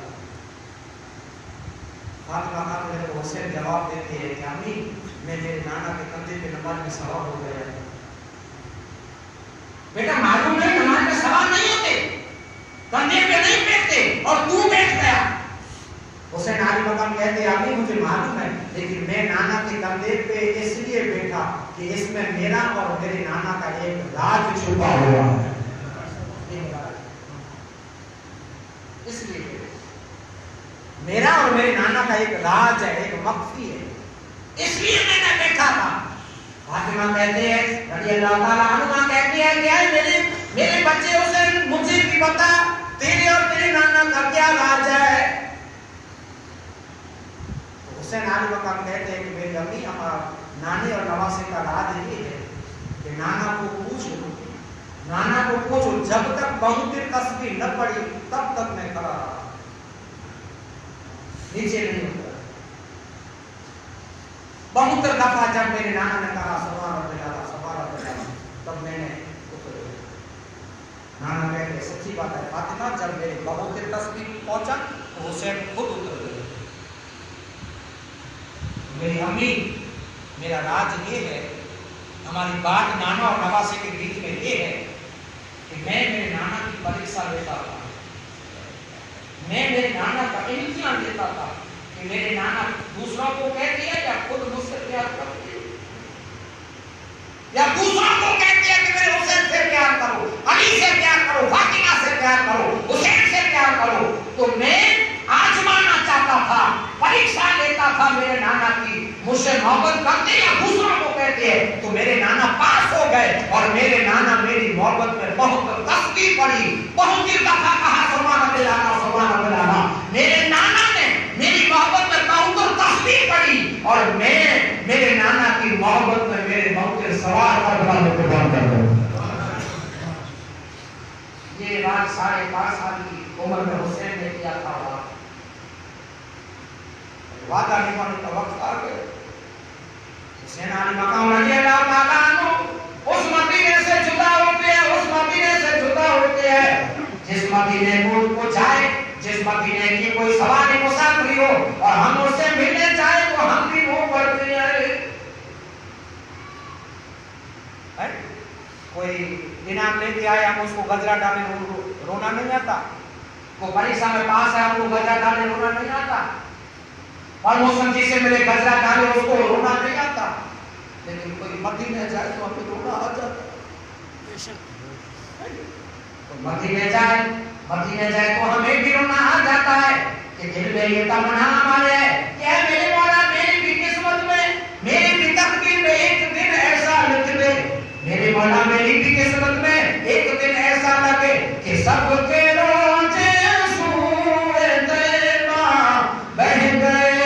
فاطمہ کہتی ہے تو حسین جواب دیتے ہیں کہ امی میں میرے نانا کے کندھے پہ نماز میں سوار ہو گیا ہے. بیٹا معلوم نہیں نماز میں سوار نہیں ہوتے. कंधे पे नहीं बैठते और तू बैठ गया। हुसैन अली मकाम कहते अभी मुझे मालूम है, लेकिन मैं नाना के कंधे पे इसलिए बैठा कि इसमें मेरा और मेरे नाना का एक राज छुपा हुआ है, इसलिए मेरा और मेरे नाना का एक राज है, एक मख्फी है, इसलिए मैंने बैठा था। फातिमा कहते हैं रज़ी अल्लाह ताला अन्हा कहती है कि मेरे बच्चे हुसैन मुझे भी बता तेरे और तेरे नाना का क्या राज है। तो हुसैन अली मकाम कहते हैं कि मेरी अम्मी नानी और नवासे का राज ये है कि नाना को पूछो जब तक बहुतिर तस्बीह न पड़ी तब तक मैं खड़ा रहा, नीचे नहीं उतरा। बहुतर दफा जब मेरे नाना ने कहा सुभान अल्लाह, तब मैंने उतरा। नाना कहते सच्ची बात है फातिमा, जब मेरे बहुतर तस्बीह पहुंचा तो हुसैन खुद उतर गए। मेरी अम्मी, मेरा राज ये है, हमारी बात नाना और नवासे के बीच में ये है कि मैं मेरे नाना की परीक्षा लेता था, मैं मेरे नाना का इम्तिहान लेता था कि मेरे नाना दूसरों को कहती है या खुद मुझसे प्यार करती है, या दूसरों को कहती है कि मेरे हुसैन से प्यार करो, अली से प्यार करो, फातिमा से प्यार करो, हुसैन से प्यार करो। तो मैं आजमाना चाहता था, परीक्षा लेता था मेरे नाना की, मुझसे मोहब्बत करते या दूसरों को कहते हैं। तो मेरे नाना पास हो गए और मेरे नाना मेरी मोहब्बत में बहुत तस्बीह पड़ी, बहुत ही दफा कहा सुभान अल्लाह सुभान अल्लाह। मेरे नाना ने मेरी मोहब्बत में बहुत तस्बीह पड़ी और मैं मेरे नाना की मोहब्बत में मेरे मौत के सवार करबला में कुर्बान कर दूं। ये बात 5.5 साल की उम्र में हुसैन ने किया था, वादा निभाने का वक्त आ गया। हुसैन अली मकाम रज़ी अल्लाह ताला अन्हु उस मदीने से जुदा होते हैं, उस मदीने से जुदा होते हैं जिस मदीने को जाए, जिस मदीने की कोई सवारी मुसाफिरी हो और हम उससे मिलने जाए तो हम भी मुंह पड़ते हैं। कोई इनाम लेके आए, हम उसको गजरा डाले, रोना नहीं आता। वो परीक्षा में पास है, हमको गजरा डाले रोना नहीं आता। प्रमोशन जिसे मिले गजरा डाले उसको रोना नहीं आता। लेकिन कोई मदीने जाए तो हमें रोना आ जाता। तो मदीने जाए तो हमें भी रोना आ जाता है कि दिल में ये तमन्ना हमारे है कि मेरे मौला मेरी भी किस्मत में, मेरी भी तकदीर में एक दिन ऐसा लिख दे, मेरे मौला मेरी भी किस्मत में एक दिन ऐसा लगे कि सबके रोजे सूए तैमा बह गए,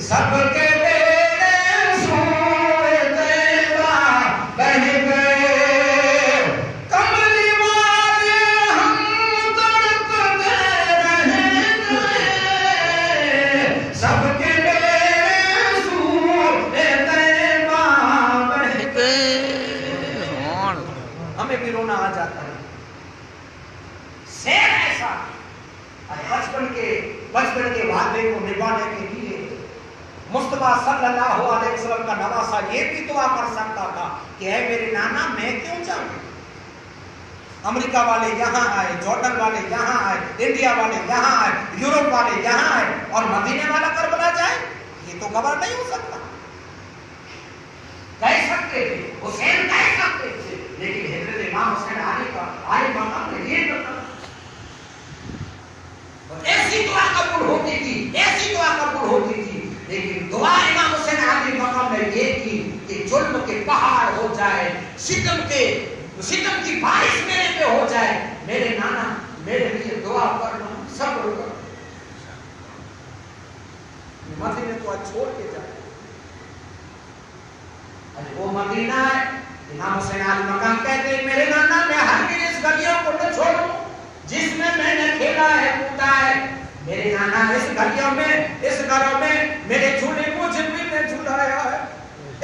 सबके बेड़े सूए तैमा बह गए, कमली वाले हम तड़पते रहेंगे, सबके बेड़े सूए तैमा बह गए। हमें भी रोना आ जाता है। शेर ऐसा बचपन के वादे को निभाने के लिए मुस्तफा सल्लल्लाहु अलैहि वसल्लम का नवासा ये भी दुआ कर सकता था कि ऐ मेरे नाना मैं क्यों जाऊं। अमेरिका वाले यहाँ आए, जॉर्डन वाले यहाँ आए, इंडिया वाले यहाँ आए, यूरोप वाले यहाँ आए और मदीने वाला करबला जाए, ये तो गवाह नहीं हो सकता। कह सकते थे, हुसैन कह सकते थे, लेकिन हज़रत इमाम हुसैन अली का आले मकाम ने ये बताया। और ऐसी दुआ कबूल होती थी, ऐसी दुआ कबूल होती थी, लेकिन दुआ इमाम हुसैन अली मकाम ने ये की कि जुल्म के पहाड़ हो जाए, सितम की बारिश मेरे पे हो जाए, मेरे नाना मेरे लिए दुआ करना, सब्र करना। मदीने को छोड़ के जाए, वो मदीना है। इमाम हुसैन अली मकाम कहते हैं मेरे नाना मैं हरगिज़ इस गलियों को न छोड़ूं जिसमें मैंने खेला है, कूदा है। मेरे नाना इस गलियों में, इस घरों में मेरे झूले को जिब्री ने झुलाया है।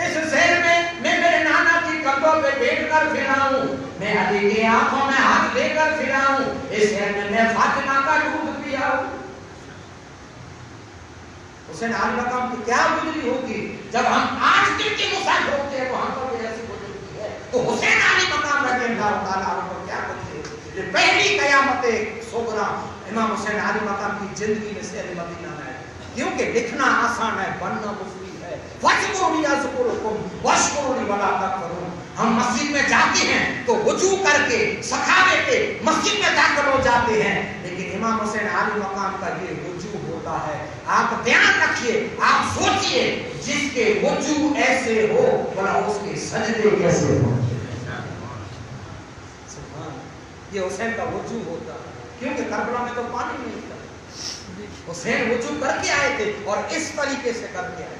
इस शहर में मैं मेरे नाना की कंधों पे बैठकर फिराऊं, मैं अली की आंखों में हाथ लेकर फिराऊं, इस शहर में मैं फातिमा का दूध पियाऊं। हुसैन अली मकाम की क्या गुजरी होगी जब हम आज दिन की मुसाफिर होते हैं तो हम पर ऐसी गुजरती है, तो हुसैन अली मकाम रज़ी अल्लाह ताला अन्हु क्या गुजरी होगी। पहली क़यामत सोगरा इमाम हुसैन आली मकाम की जिंदगी में शेर मदीना है, क्योंकि लिखना आसान है, बनना मुश्किल है। वशकुरुनी अज़कुरुकुम वशकुरुनी वला तकफुरून। हम मस्जिद में जाते हैं तो वुजू करके सखावे के मस्जिद में दाखिल हो जाते हैं, लेकिन इमाम हुसैन आली मकाम का ये वुजू होता है। आप ध्यान रखिए, आप सोचिए, जिसके वुजू ऐसे हो बोला उसके सजदे कैसे हो। ये हुसैन का वुजू होता है, क्योंकि करबला में तो पानी नहीं था। हुसैन वुजू करके आए थे और इस तरीके से करके आए।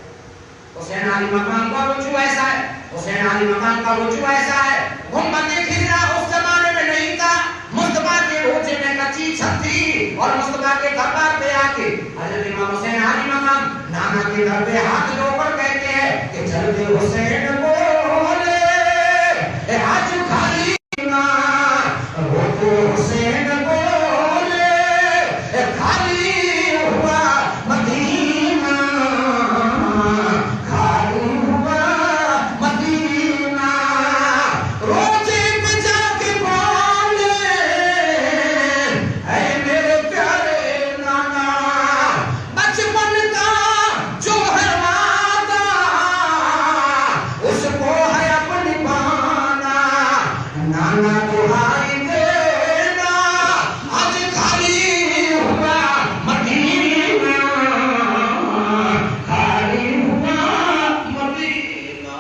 हुसैन अली मकाम का वुजू ऐसा है, हुसैन अली मकाम का वुजू ऐसा है। गुंबद खिजरा उस जमाने में नहीं था। मुस्तफा के रोजे में कच्ची छत थी और मुस्तफा के दरबार पे आके हजरत इमाम हुसैन अली मकाम नाना के दर पे हाथ जोड़कर कहते हैं कि जल्दी हुसैन बोले आज खाली ना वो तो हुसैन बोले खाली हुआ मदीना, खाली हुआ मदीना। रोजे पे जाके बोले ऐ मेरे प्यारे नाना, बचपन का जो है वादा उसको है अपनी बाना। नाना दुहाई देना आज खाली हुआ मदीना, खाली हुआ मदीना।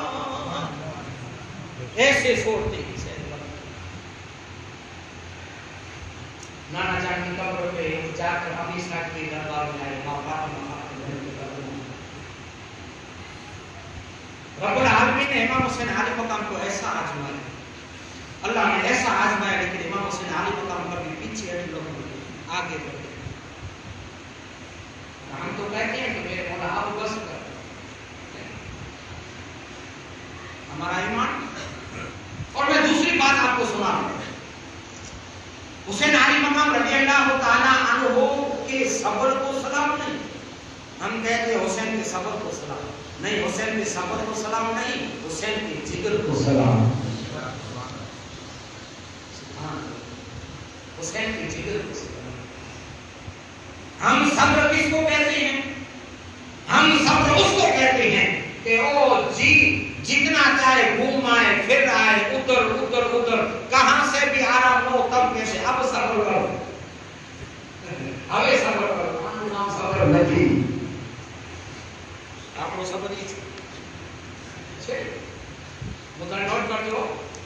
ऐसे छोड़ते ही नाना जान की कब्र पे जाकर हमेशा के दरबार में आए। मां फातिमा के कब्र में रब्बुल आलमीन ने इमाम हुसैन आली मकाम को ऐसा आजमाया, अल्लाह ने ऐसा आजमाया, लेकिन इमाम हुसैन आली मकाम पर भी पीछे हटे, लोग आगे बढ़े। हम तो कहते हैं कि मेरे मौला आप बस कर, हमारा ईमान। और मैं दूसरी बात आपको सुना दूं, हुसैन अली मकाम रज़ियल्लाहु ताला अन्हु के सब्र को सलाम नहीं। हम कहते हैं हुसैन के सब्र को सलाम नहीं, हुसैन के सब्र को सलाम नहीं, हुसैन के जिगर को सलाम। हुसैन के जिगर को सलाम। हम सब्र किसको कहते हैं? हम सब्र उसको कहते हैं कि ओ जी जितना चाहे घूम आए फिर आए उधर उधर उधर कहां से भी आराम हो तब कैसे अब सब्र करो, હવે સબર કરો, આનું નામ સબર નથી, આપણો સબર ઈ છે। મુદ્દા નોટ કરજો,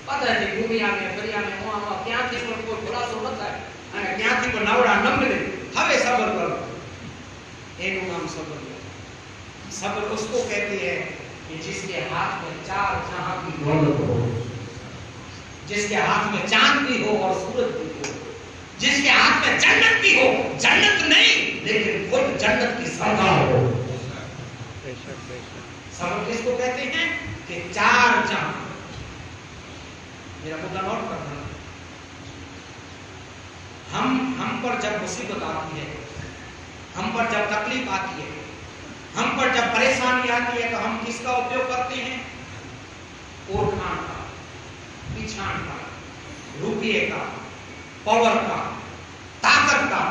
પતાથી ભૂમિ આવે ફરી આવે હું આમાં ક્યાંથી પણ કોઈ ખુલાસો ન થાય અને ક્યાંથી પણ નવડા ન મળે, હવે સબર કરો, એનું નામ સબર છે। सब्र उसको कहते हैं कि जिसके हाथ में चार जहां की दौलत हो, जिसके हाथ में चांद भी हो और सूरज भी हो, जिसके हाथ में जन्नत भी हो, जन्नत नहीं लेकिन खुद जन्नत की सरदार हो। सब्र किसको कहते हैं कि चार जहां। मेरा मुद्दा नोट करना, हम पर जब मुसीबत आती है, हम पर जब तकलीफ आती है, हम पर जब परेशानी आती है, तो हम किसका उपयोग करते हैं? ओरखान का, पिछाण का, रुपये का, पावर का, ताकत का।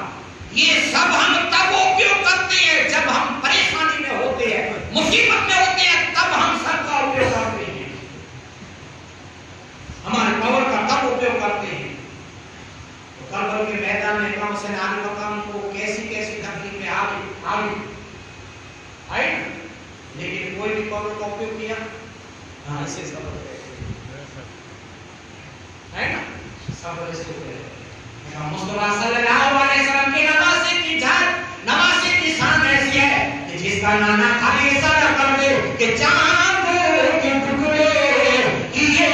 ये सब हम तब उपयोग करते हैं जब हम परेशानी में होते हैं, मुसीबत में होते हैं, तब हम सबका उपयोग करते हैं। हमारे पावर का तब उपयोग करते हैं। तो करबल के मैदान में इमाम हुसैन अली मकाम को कैसी कैसी तकलीफें आई, लेकिन कोई भी पावर का उपयोग किया। हाँ, इसे सब्र है ना, सब्र इसको कहते हैं। मुस्तफा सल्लल्लाहु अलैहि वसल्लम की नवासे की जान, नवासे की शान ऐसी है कि जिसका नाना खाली ऐसा न कर दे कि चांद के टुकड़े किए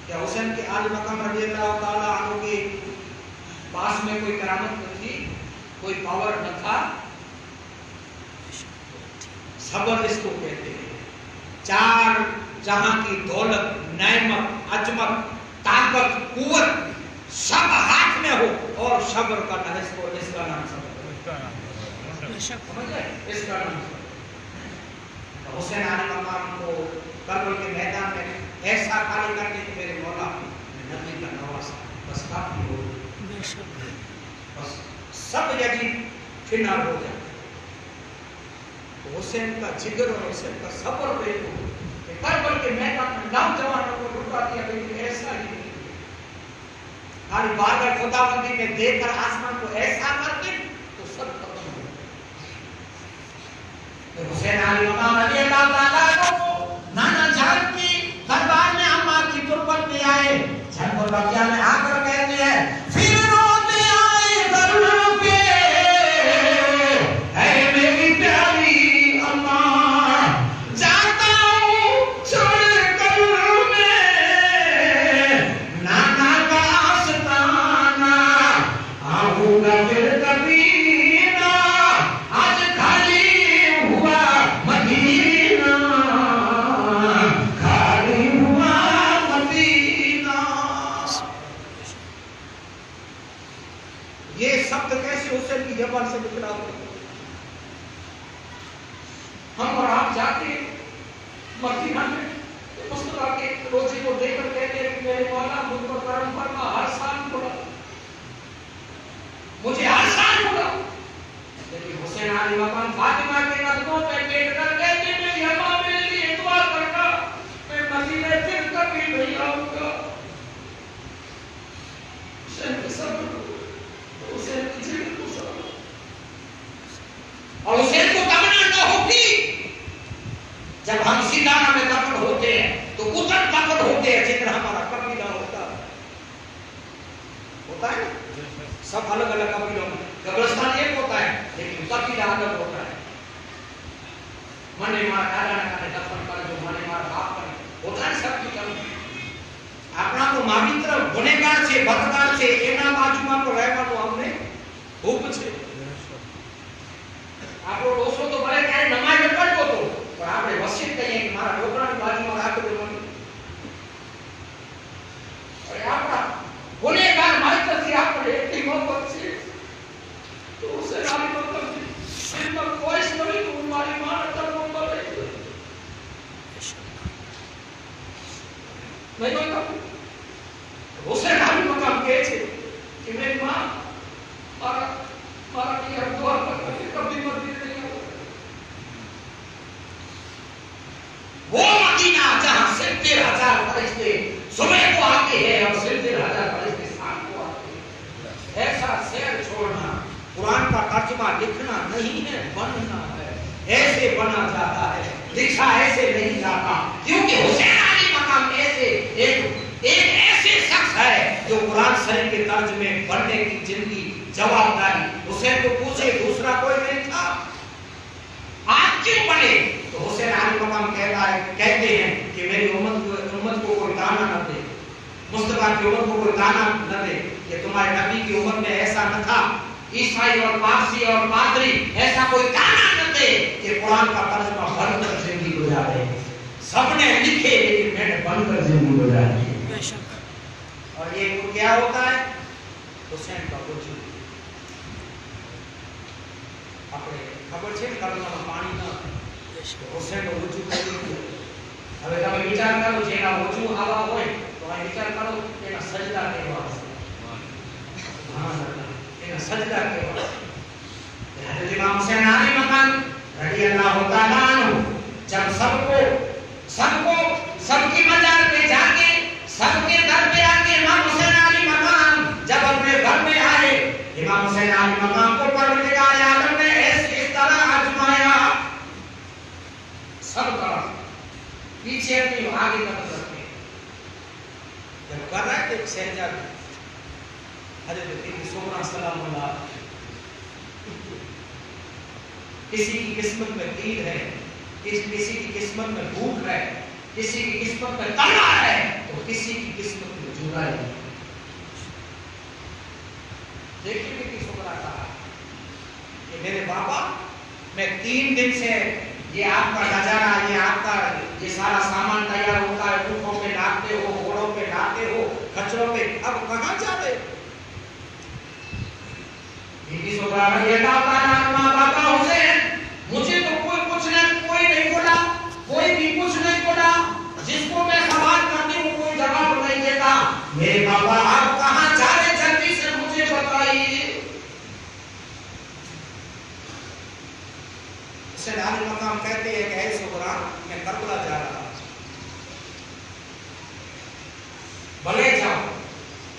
کیا حسین کے عالی مقام رضی اللہ تعالیٰ عنہ کے پاس میں کوئی کرامت نہ تھی، کوئی پاور نہ تھا؟ صبر اس کو کہتے ہیں. چار جہاں کی دولت، نعمت، عظمت، طاقت، قوت سب ہاتھ میں ہو اور صبر کا نام، اس کا نام صبر. سمجھ گئے؟ اس کا نام صبر. حسین علی مقام کو کربل کے میدان میں ایسا خالی کر کے کہ میرے مولا نبی کا نواسا بس کافی ہو، بس سب یزید فنار ہو جائے. حسین کا جگر اور حسین کا صبر دیکھو کہ کربل کے میدان میں نوجوانوں کو رکا دیا لیکن ایسا ہی نہیں. خالی بارگاہ خداوندی میں دیکھ کر آسمان کو ایسا کرتے تو سب ختم ہو. حسین علی مقام رضی اللہ تعالیٰ کو نانا جان کی دربار میں اماں کی تربت میں آئے. جب وہ بقیہ میں آ کر کہتے ہیں پھر روتے آئے در پہ اے میری پیاری اماں، جاتا ہوں چھوڑ کر میں نانا کا آستانہ، آؤں گا پھر کبھی نہ، آج خالی ہوا مدینہ، خالی ہوا مدینہ. یہ شبد کیسے حسین کی زبان سے نکلا ہوا؟ ہم اور آپ جاتے مدینہ میں مصطفیٰ کے روزے کو دیکھ کر کہتے ہیں کہ میرے مولا مجھ پر کرم فرما، ہر سال پڑا، مجھے ہر سال پڑا. لیکن حسین علی مقام فاطمہ کے قدموں پہ بیٹھ کر کہتے ہیں میری اماں میرے لیے دعا کرنا، میں مدینے پھر کبھی نہیں آؤں گا. حسین کے صبر، حسین کی جلد کو صبر. اور حسین کو تمنا نہ ہوتی جب ہم سیدانہ میں دفن ہوتے ہیں تو اتر دفن ہوتے ہیں جتنا ہمارا قبیلہ ہوتا ہے نا. سب الگ الگ قبیلوں میں قبرستان ایک ہوتا ہے لیکن قبیلہ الگ ہوتا ہے. منے مارا دادا نہ کرے دفن کر جو منے مارا باپ کرے ہوتا ہے سب کی کمی. اپنا تو مامی طرف گنہگار سے بدکار سے اینا باجوما کو رہنا تو ہم نے خوب چھے. آپ کو دوستوں تو بڑے کہے نماز میں پڑھ تو پر آپ نے وسیعت کہی ہے کہ مارا ڈوکرا کی باجو میں آکے دے بنی. اور آپ کا گنہگار مائتر سے آپ نے ایک محبت سے تو اسے رامی مطلب سے ان پر کوئیس بڑی تو ہماری ماں تر محبت ہے. نہیں ہوتا اسے رامی مقام کہے چھے کہ میری ماں مارا کی ہم دعا کرتا ہے کبھی مدینہ نہیں ہوتا. وہ مدینہ جہاں 70,000 فرشتے صبح کو آتے ہیں اور 70,000 فرشتے شام کو آتے ہیں. ایسا شہر چھوڑنا قرآن کا ترجمہ لکھنا نہیں ہے، بننا ہے. ایسے بنا جاتا ہے، لکھا ایسے نہیں جاتا. کیونکہ حسین علی مقام ایسے ایک ایسے شخص ہے جو قرآن شریف کے ترجمے بننے کی زندگی جوابداری. حسین کو پوچھے دوسرا کوئی نہیں تھا، آپ کیوں بنے؟ تو حسین علی مقام کہتے ہیں کہ میری امت کو کوئی تانا نہ دے، مصطفیٰ کی امت کو کوئی تانا نہ دے کہ تمہارے نبی کی امت میں ایسا نہ تھا. عیسائی اور پارسی اور پادری ایسا کوئی تانا نہ دے کہ قرآن کا ترجمہ بن کر زندگی گزارے. سب نے لکھے لیکن میں نے بن کر زندگی گزاری. اور یہ کیا ہوتا ہے؟ حسین کا وجود. આપણે ખબર છે ને કબરમાં પાણી ન હુસૈનનો વજૂદ કેવું. હવે તમે વિચાર કરો જેના વજૂદ આવા હોય તો આ વિચાર કરો એના સજદા કેવા હશે. સુભાનઅલ્લાહ, એના સજદા કેવા હશે. હઝરત ઇમામ હુસૈન અલી મકાન રજી અલ્લાહ તઆલા अन्हु जब सबकी मजार पे जाके सबके घर पे आके इमाम हुसैन अली मकाम जब अपने घर में आए, इमाम हुसैन अली मकाम को परवरदिगार आलम ने इस तरह आजमाया. सब तरफ पीछे अपनी आगे तरफ रखे जब कर रहे थे शहजादी हजरत सुमरा सलाम अल्लाह. किसी की किस्मत में तीर है, किसी की किस्मत में भूख है, किसी की किस्मत में तलवार है, तो किसी की किस्मत में जुड़ा ही नहीं। देखिए बीबी सुगरा कहा कि मेरे बाबा, मैं 3 दिन से ये आपका नजारा, ये आपका ये सारा सामान तैयार होता है, ऊँटों पे लादते हो, घोड़ों पे लादते हो, खच्चरों पे, अब कहाँ जा रहे? बीबी सुगरा ने ये कहा, बाबा हुसैन, मुझे तो कोई नहीं बोला, कोई भी कुछ नहीं बोला, जिसको मैं सवाल करती हूँ कोई जवाब नहीं देता। मेरे बाबा आप कहाँ जा रहे, जल्दी से मुझे बताइए। हुसैन आली मकाम कहते हैं कि ऐ सुगरा, मैं करबला जा रहा, भले जाओ,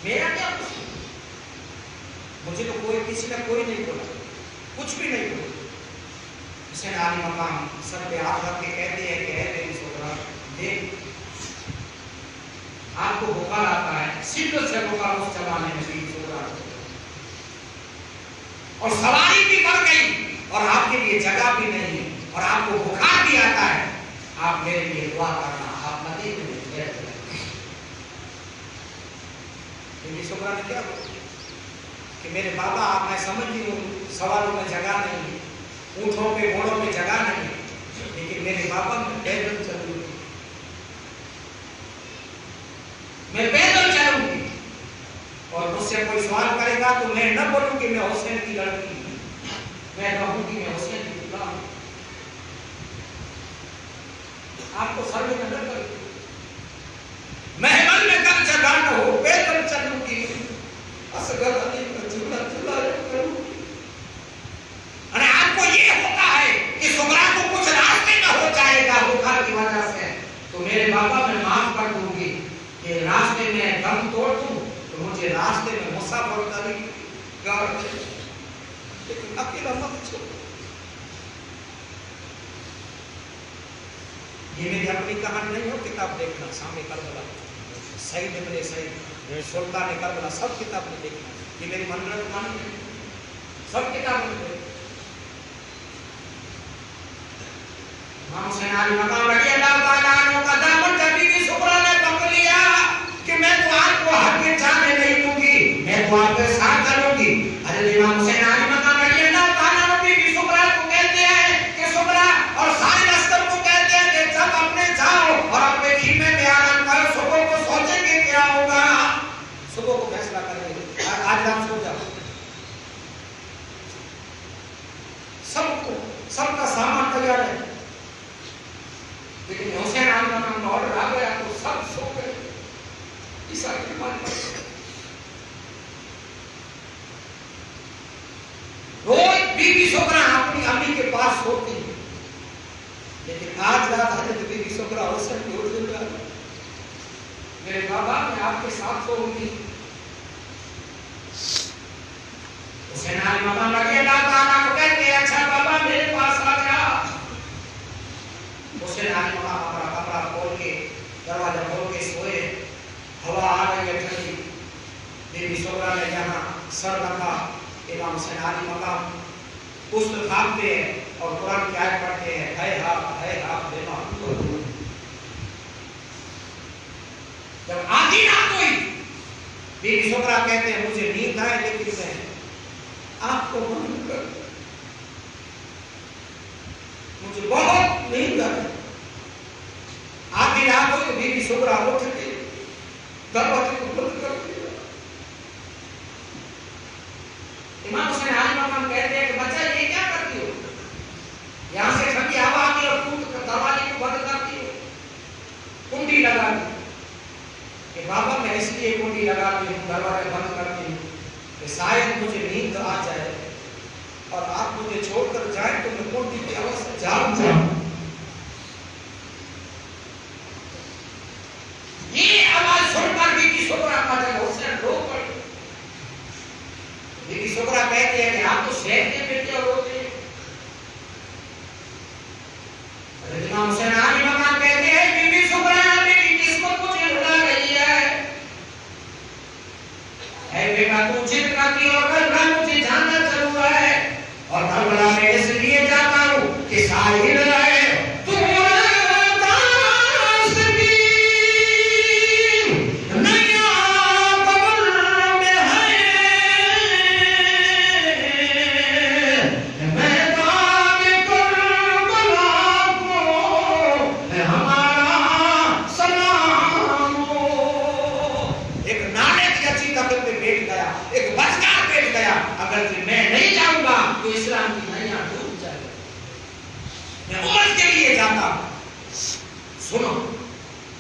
मेरा क्या कुछ, मुझे तो कोई किसी ने कोई नहीं बोला, कुछ भी नहीं बोला। हुसैन आली मकाम सर पे हाथ रख के कहते हैं कि ऐ मेरी सुगरा, देख आपको बुखार आता है, शिद्दत से बुखार उस जमाने में भी सुगरा, और सवारी भी बढ़ गई और आपके लिए जगह भी नहीं है और आपको बुखार भी आता है, आप मेरे लिए दुआ करना, आप नदी में बैठ जाए। सुगरा ने क्या बोला कि मेरे बाबा आप, मैं समझती हूँ सवालों में जगह नहीं है, ऊँटों पे घोड़ों पे जगह नहीं है, लेकिन मेरे बाबा मैं पैदल चलूंगी, मैं पैदल चलूंगी, और मुझसे कोई सवाल करेगा तो मैं न बोलूंगी मैं हुसैन की लड़की हूं, मैं कहूंगी मैं हुसैन की गुलाम हूं। आपको सर्वे में न करूंगी, महमल में कब जगह न हो, पैदल चलूंगी, असगर अली का झूला झूला करूंगी। और आपको ये होता है कि सुगरा को कुछ रास्ते में हो जाएगा बुखार की वजह से, तो मेरे बाबा मैं माफ कर दूंगी कि रास्ते में दम तोड़ दूं तो मुझे रास्ते में मुसाफिर करी गाड़ दे, लेकिन अकेला मत छोड़। ये मेरी अपनी कहानी नहीं हो, किताब देखना, सामने करबला, सईद इब्ने सईद, सुल्तान करबला, सब किताब में देखना, ये मेरी मनगढ़ंत कहानी है, सब किताब में देखना। हुसैन आली मकाम रज़ियल्लाहु ताला अन्हु का दामन जब बीबी सुगरा ने पकड़ लिया कि मैं तो आपको हरगिज़ जाने नहीं दूंगी, मैं तो आपके साथ चलूंगी। हज़रत इमाम हुसैन आली मकाम रज़ियल्लाहु ताला अन्हु बीबी सुगरा को कहते हैं कि सुगरा, और सारे लश्कर को कहते हैं कि जब अपने जाओ और अपने खीमे में आराम करो, सुबह को सोचेंगे क्या होगा, सुबह को फैसला करेंगे, आज रात सो जाओ। सबका सामान तैयार है, लेकिन हुसैन आली मकाम का ऑर्डर आ गया तो सब सो गए। ईसा की मान रोज बीबी सुगरा अपनी अम्मी के पास सोती है, लेकिन आज रात हजरत बीबी सुगरा हुसैन की उठ गया, मेरे बाबा मैं आपके साथ सोऊंगी। हुसैन आली मकाम रज़ियल्लाहु ताला को कहते हैं अच्छा बाबा मेरे पास आ जा। हुसैन आली मकाम अपना कपड़ा खोल के, दरवाजा खोल के सोए, हवा आ रही है ठंडी, बीबी सुगरा ने यहाँ सर रखा, इमाम हुसैन आली मकाम उस थामते हैं और कुरान की आयत पढ़ते हैं, है हाफ देना। जब आधी रात हुई, बीबी सुगरा कहते हैं मुझे नींद आए, लेकिन मैं आपको बंद कर, मुझे बहुत नींद आई। आधी रात हुई तो बीबी सुगरा उठ गई, दरवाजे को बंद कर दिया। इमाम हुसैन आली मकाम कहते हैं कि बच्चा ये क्या करती हो, यहाँ से ठंडी हवा आती है और तुम दरवाजे को बंद करती हो, कुंडी लगा दी। कि बाबा मैं इसलिए कुंडी लगाती हूँ, दरवाजा बंद करती हूँ कि शायद मुझे नींद आ जाए और आप मुझे छोड़कर जाए तो मैं कुंडी की आवाज से जाग जाऊं। ये आवाज सुनकर बीबी सुगरा का जब हुसैन रो पड़ी, बीबी सुगरा कहती है कि आप तो शहर के बेटे और रोते हैं। इमाम हुसैन आली मकाम कहते हैं बीबी सुगरा मेरी किस्मत मुझे रुला रही है, बेटा तू जिद करती और करबला मुझे जानना जरूर है, और करबला में इसलिए जाता हूँ कि साहिल है तुम्हारा दास्तीन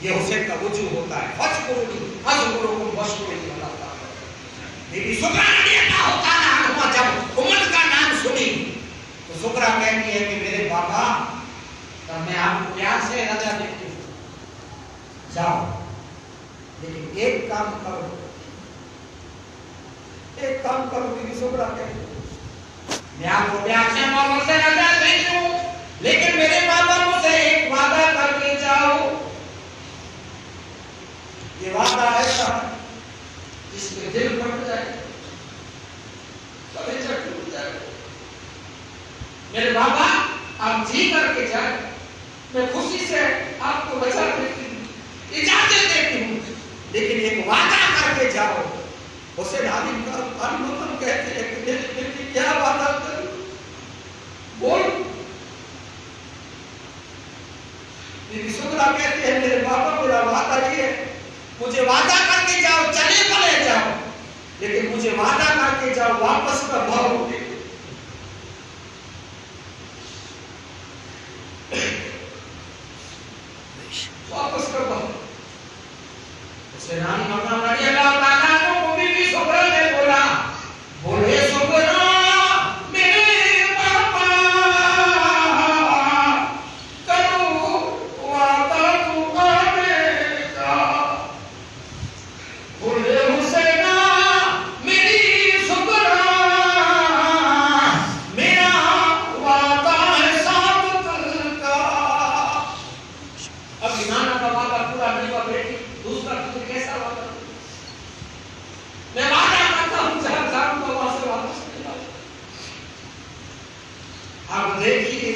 یہ حسین کا وجود ہوتا ہے. فَشْكُرُونِي أَشْكُرْكُمْ وَاشْكُرُوا لِي وَلَا تَكْفُرُونَ. بی بی سکرا رضی اللہ تعالیٰ عنہ جب امت کا نام سنی تو سکرا کہتی ہے کہ میرے بابا تب میں آپ کو پیار سے رضا دیتی ہوں، جاؤ لیکن ایک کام کرو، ایک کام کرو. بی بی سکرا کہتی ہے میں آپ کو پیار سے محمد سے رضا دیتی ہوں لیکن میرے بابا مجھے ایک وعدہ کر کے جاؤ. یہ وعدہ ایسا ہے جس کے دل پھٹ جائے، کلیجہ ٹوٹ جائے. میرے بابا آپ جی کر کے جائے، میں خوشی سے آپ کو بچا دیتی ہوں، اجازت دیتی ہوں، لیکن ایک وعدہ کر کے جاؤ. حسین علی مقام کہتے ہیں کہ میری بیٹی کیا وعدہ کروں، بول. میری سکرا کہتی ہے میرے بابا میرا وعدہ یہ ہے، مجھے وعدہ کر کے جاؤ، چلے بلے جاؤ لیکن مجھے وعدہ کر کے جاؤ واپس کا بھاؤ دے. واپس کا بھاؤ. حسین علی مقام رضی اللہ تعالیٰ عنہ کو بی بی سکرا نے بولا، بولے سکرا میرے پاپا کرو وعدہ تو آنے کا. بولے حسین میری سکرا میرا وعدہ ہے ثابت کا. اب ایمان کا وعدہ پورا نہیں ہوا بیٹی، دوسرا تجھے کیسا وعدہ؟ میں وعدہ کرتا ہوں جہاں جاؤں تو وہاں سے واپس نہیں آؤں. آپ دیکھیے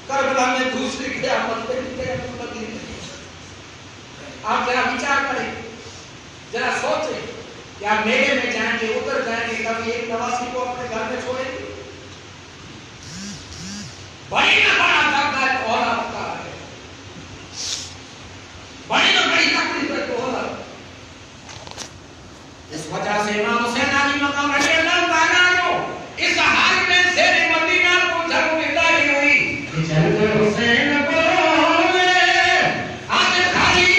کربلا میں دوسری قیامت پہ نہیں. آپ ذرا وچار کریں، ذرا سوچیں کہ آپ میلے میں جائیں گے، ادھر جائیں گے، کبھی ایک نواسی کو اپنے گھر میں چھوڑیں گے. بڑی نہ بڑا دھکا ہے تو اولاد کا ہے، بڑی نہ بڑی تکلیف ہے تو اولاد. اس وجہ سے امام حسین علی مقام رضی اللہ تعالیٰ عنہ اس حال میں زیر مدینہ کو جب وداعی ہوئی کہ چلتے حسین بولے آج خالی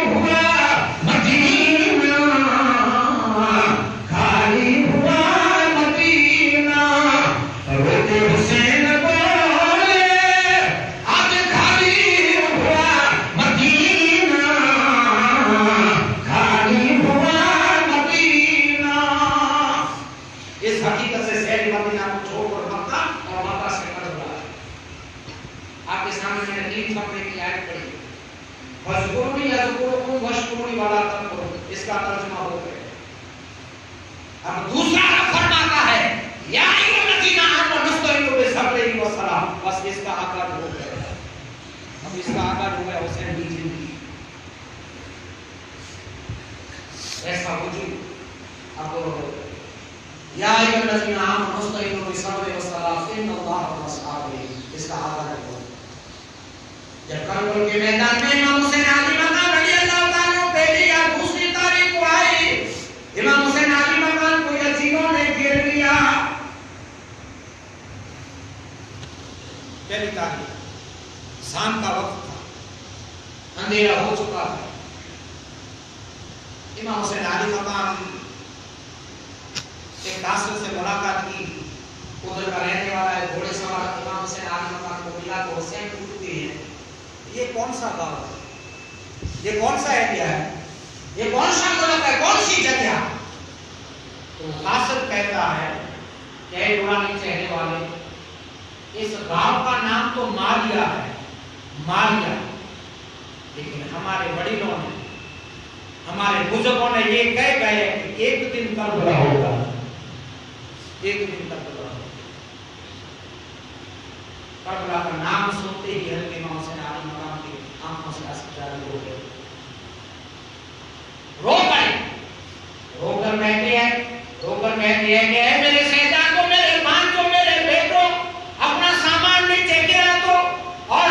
ہوا مدینہ، خالی ہوا مدینہ. روتے حسین بولے آج خالی ہوا مدینہ، خالی ہوا مدینہ. اس حقیقت سے زیر مدینہ کو چھوڑ کر مکہ اور مکہ سے کربلا. آپ کے سامنے میں نے 3 صفحے کی آیت پڑھی، فَاذْكُرُونِي أَذْكُرْكُمْ وَاشْكُرُوا لِي وَلَا تَكْفُرُونَ. اس کا ترجمہ ہو گیا. اب دوسرا رب فرماتا ہے یا ایھا الذین آمنوا استعینوا بالصبر والصلاۃ. بس اس کا آغاز ہو گیا. اب اس کا آغاز ہو گیا حسین کی زندگی. ایسا وجود اب یا ایھا الذین آمنوا استعینوا بالصبر والصلاۃ ان اللہ مع الصابرین. اس کا آغاز ہو گیا. جب کربلا کے میدان میں امام حسین علی مقام رضی اللہ تعالیٰ عنہ پہلی یا دوسری تاریخ کو آئی، امام حسین علی مقام کو یزیدوں نے گھیر لیا. پہلی تاریخ شام کا وقت تھا، اندھیرا ہو چکا تھا. امام حسین علی مقام ایک قاصد سے ملاقات کی، ادھر کا رہنے والا ہے گھوڑے سوار. امام حسین علی مقام کو ملا تو حسین پوچھتے ہیں یہ کون سا گاؤں ہے، یہ کون سا ایریا ہے، یہ کون سا ملک ہے، کون سی جگہ؟ تو قاصد کہتا ہے کہ اے نورانی چہرے والے، اس گاؤں کا نام تو مالیہ ہے، مالیہ، لیکن ہمارے وڈیروں نے، ہمارے بزرگوں نے یہ کہہ گئے کہ ایک دن کربلا ہوگا، ایک دن کربلا ہوگا. کربلا کا نام سنتے ہی حضرت امام حسین علی مقام کی آنکھوں سے آنسو جاری ہو گئے. رو گئے، رو کر کہتے ہیں کہ اے میرے شہزادوں، میرے بھانجوں، میرے بیٹوں، اپنا سامان نیچے گرا دو اور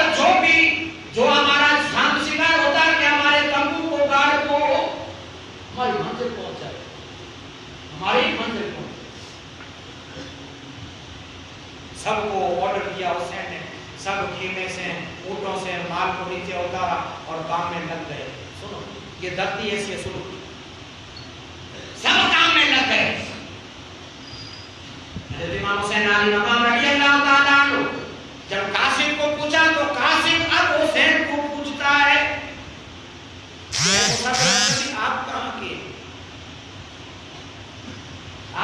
جو ہمارا شانت شکار ہوتا ہے کہ ہمارے تمبو کو گاڑ دو، ہماری منزل پہنچ جائے، ہماری منزل پہنچ. سب کو آرڈر کیا حسین نے، سب خیمے سے، اونٹوں سے पहाड़ को नीचे उतारा और काम में लग गए। सुनो, ये धरती ऐसी है, सुनो, सब काम में लग गए। इमाम हुसैन अली मकाम रज़ियल्लाहु ताला अन्हु जब कासिम को पूछा तो कासिम अब हुसैन को पूछता है आप कहाँ के,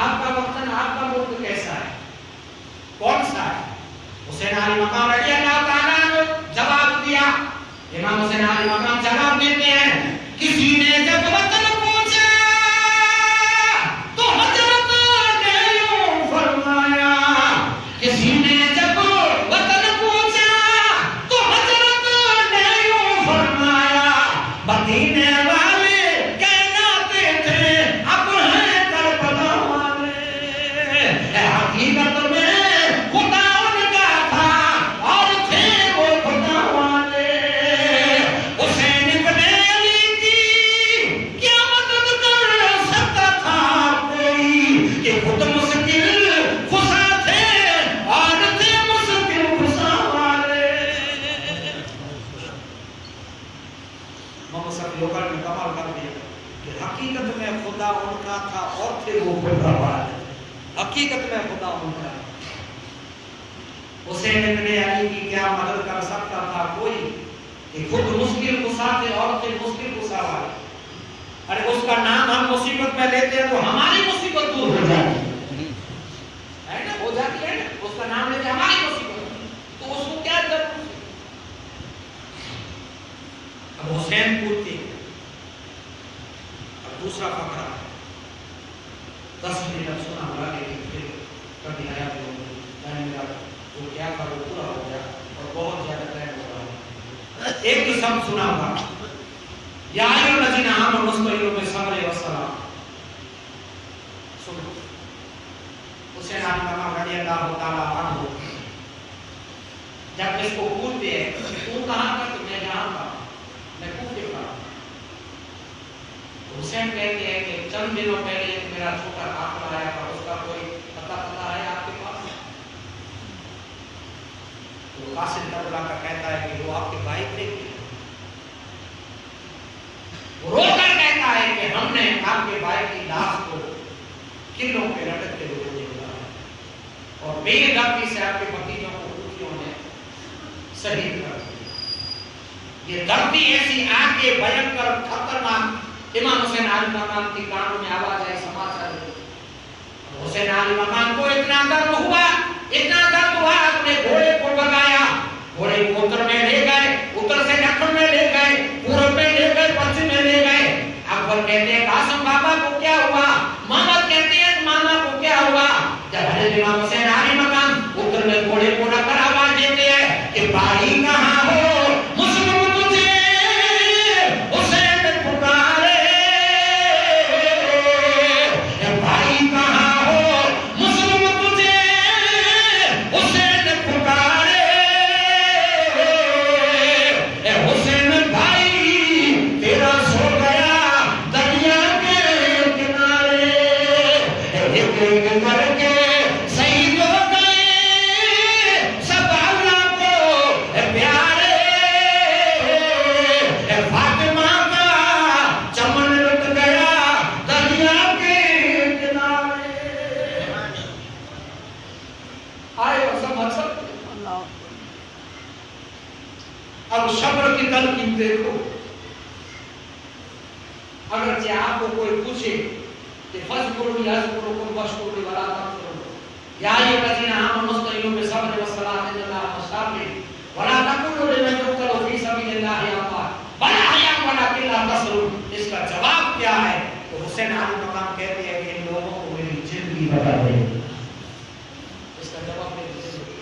आपका वतन, आपका मुल्क कैसा है, कौन सा है? हुसैन अली मकाम रज़ियल्लाहु ताला अन्हु जवाब दिया। इमाम हुसैन अली मकाम जवाब देते हैं, किसी ने जब वतन पूछा तो हजरत ने यूं फरमाया, किसी ने जब वतन पूछा तो हजरत ने यूं फरमाया, मदीने वाले कहलाते थे अब हैं करबला वाले। हकीकत में खुदा उनका था और थे वो खुदा वाले। हुसैन इब्ने अली की क्या मदद कर सकता था कोई, कि खुद मुश्किल खुशा थे और थे मुश्किल खुशा वाले। मोहम्मद लोकल में कमाल कर दिया कि हकीकत में खुदा उनका था और थे वो खुदा वाले। हकीकत में खुदा उनका। हुसैन इब्ने अली की क्या मदद कर सकता था कोई, कि खुद मुश्किल कुशा थे और थे मुश्किल कुशा वाले। अरे उसका नाम हम मुसीबत में लेते हैं तो हमारी मुसीबत दूर हो जाती है ना, हो जाती है ना। उसका नाम लेते हमारी मुसीबत, तो उसको क्या जरूरत है? अब हुसैन पूछते, अब दूसरा फकरा 10 मिनट सुना हुआ कि फिर कभी आया तो मेरा तो क्या करो पूरा हो गया और बहुत ज्यादा टाइम हो रहा है। एक ही शब्द सुना हुआ, या अय्युहल्लज़ीना आमनू इस्तईनु बिस्सब्रि वस्सलाम। सुनो, हुसैन अली मकाम रज़ियल्लाहु ताला अन्हु जब इसको पूछते हैं तू कहाँ का, तो मैं यहाँ का, मैं कूफे का। हुसैन कहते हैं कि चंद दिनों पहले एक मेरा छोटा काफिला आया था, उसका कोई पता है आपके पास? तो कासिम करबला का कहता है कि वो आपके भाई थे। वो रोकर कहता है कि हमने आपके भाई की लाश को किलों पे लटकते हुए देखा और बेदर्दी से आपके भतीजों को कुतियों ने शहीद कर दिया। ये धरती ऐसी आगे भयंकर खतरनाक। इमाम हुसैन अली मकाम की कानों में आवाज आई, समाचार हुसैन अली मकाम को इतना दर्द हुआ, अपने घोड़े को भगाया, घोड़े को उत्तर में ले गए, उत्तर से दक्षिण में ले गए, पूर्व में ले गए, पश्चिम में ले गए। अकबर कहते हैं कासिम बाबा को क्या हुआ? मोहम्मद कहते हैं मामा को क्या हुआ? जब हजरत इमाम हुसैन अली मकाम उत्तर में घोड़े को रखकर आवाज देते हैं कि भाई कहाँ हो, मुस्लिम तुझे हुसैन पुकारे। भाई कहाँ हो, मुस्लिम तुझे हुसैन पुकारे। हुसैन भाई तेरा सो गया दरिया के किनारे, एक एक करके शहीद हो गए सब अल्लाह को प्यारे। फातिमा का चमन लुट गया दरिया के किनारे। आए समझ सकते? अब सब्र की तलकीन देखो। अगर जे आपको कोई पूछे कि फज़कुरू यज़कुरुकुम वशकुरू वला तकफुरू, या अय्युहल्लज़ीना आमनू इस्तईनु बिस्सब्रि वस्सलाम इन्नल्लाहा मस्ताक़िम वला तकुलू लिमन युक़तलू फी सबीलिल्लाहि अम्वात बल अहयाउन वलाकिन ला तशऊरून। इसका जवाब क्या है? तो हुसैन अली मकाम कहते हैं कि इन लोगों को मेरी जिंदगी बता दे। इसका जवाब मेरी जिंदगी,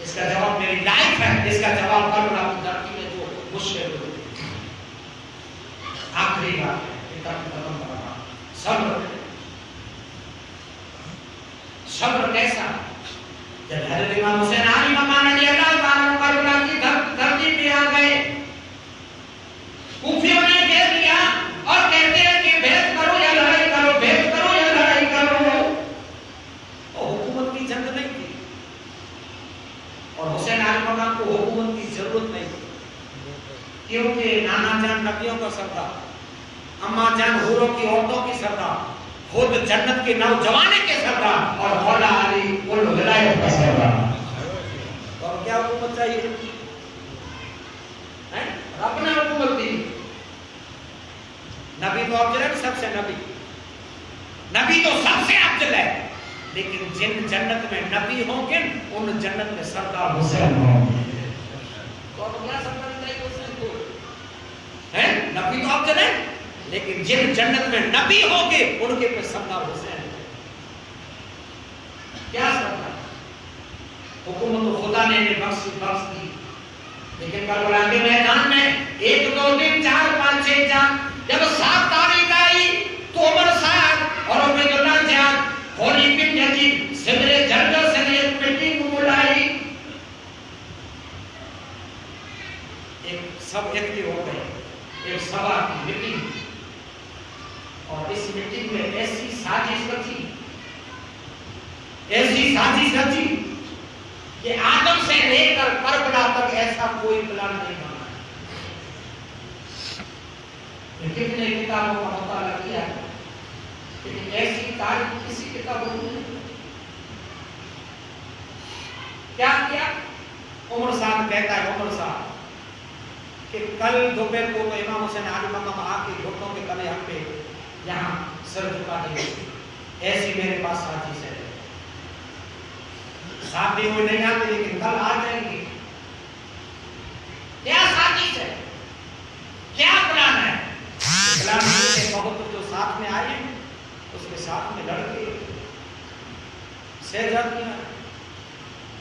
इसका जवाब मेरी लाइफ है, इसका जवाब करबला की धरती में जो मुश्किल हुई। आखिरी बात है, खत्म करना सब्र। सब्र कैसा? जब हजरत इमाम हुसैन अली मकाम रज़ियल्लाहु ताला अन्हु करबला की धरती पे आ गए, कूफियों ने घेर लिया और कहते हैं कि भेद करो या लड़ाई करो, भेद करो या लड़ाई करो। और हुकूमत की जंग नहीं थी और हुसैन अली मकाम को हुकूमत की जरूरत नहीं नाना जान नबियों का सरदार, अम्मा जान हूरों की औरतों की सरदार, खुद जन्नत के नौजवाने के सरदार और मौला अली कुल विलायत का सरदार। और क्या हुकूमत चाहिए है? रब ने हुकूमत दी। नबी तो अफजल है, सबसे नबी तो सबसे अफजल है, लेकिन जिन जन्नत में नबी होंगे उन जन्नत में सरदार हुसैन होंगे। तो क्या समझना चाहिए हुसैन को? है नबी तो अफजल है, लेकिन जिन जन्नत में नबी होंगे उनके पे सरदार हुसैन है। क्या सरदार? हुकूमत तो खुदा ने बख्श दी, लेकिन करबला के मैदान में 1 2 3 4 5 6 जान जब 7 तारीख आई तो उमर साहब और उबैदुल्लाह जान होली बिन यजीद सिदरे जंगल से एक मीटिंग बुलाई। एक सब एक्टिव हो गए, एक सभा की मीटिंग, और इस मीटिंग में ऐसी साजिश रची कि आदम से लेकर करबला तक ऐसा कोई प्लान नहीं बना। कितने किताबों का मुताला किया, लेकिन ऐसी तारीख किसी किताब में नहीं। क्या किया? उमर साहब कहता है, उमर साहब कि कल दोपहर को तो इमाम हुसैन आली मकाम आके घुटनों के तले हम पे यहाँ सर झुका देंगे, ऐसी मेरे पास साजिश है। शादी हुई नहीं आती, लेकिन कल आ जाएंगे। क्या साजिश है? क्या प्लान है? प्लान के बहुत जो साथ में आए हैं उसके साथ में लड़के शहजादियां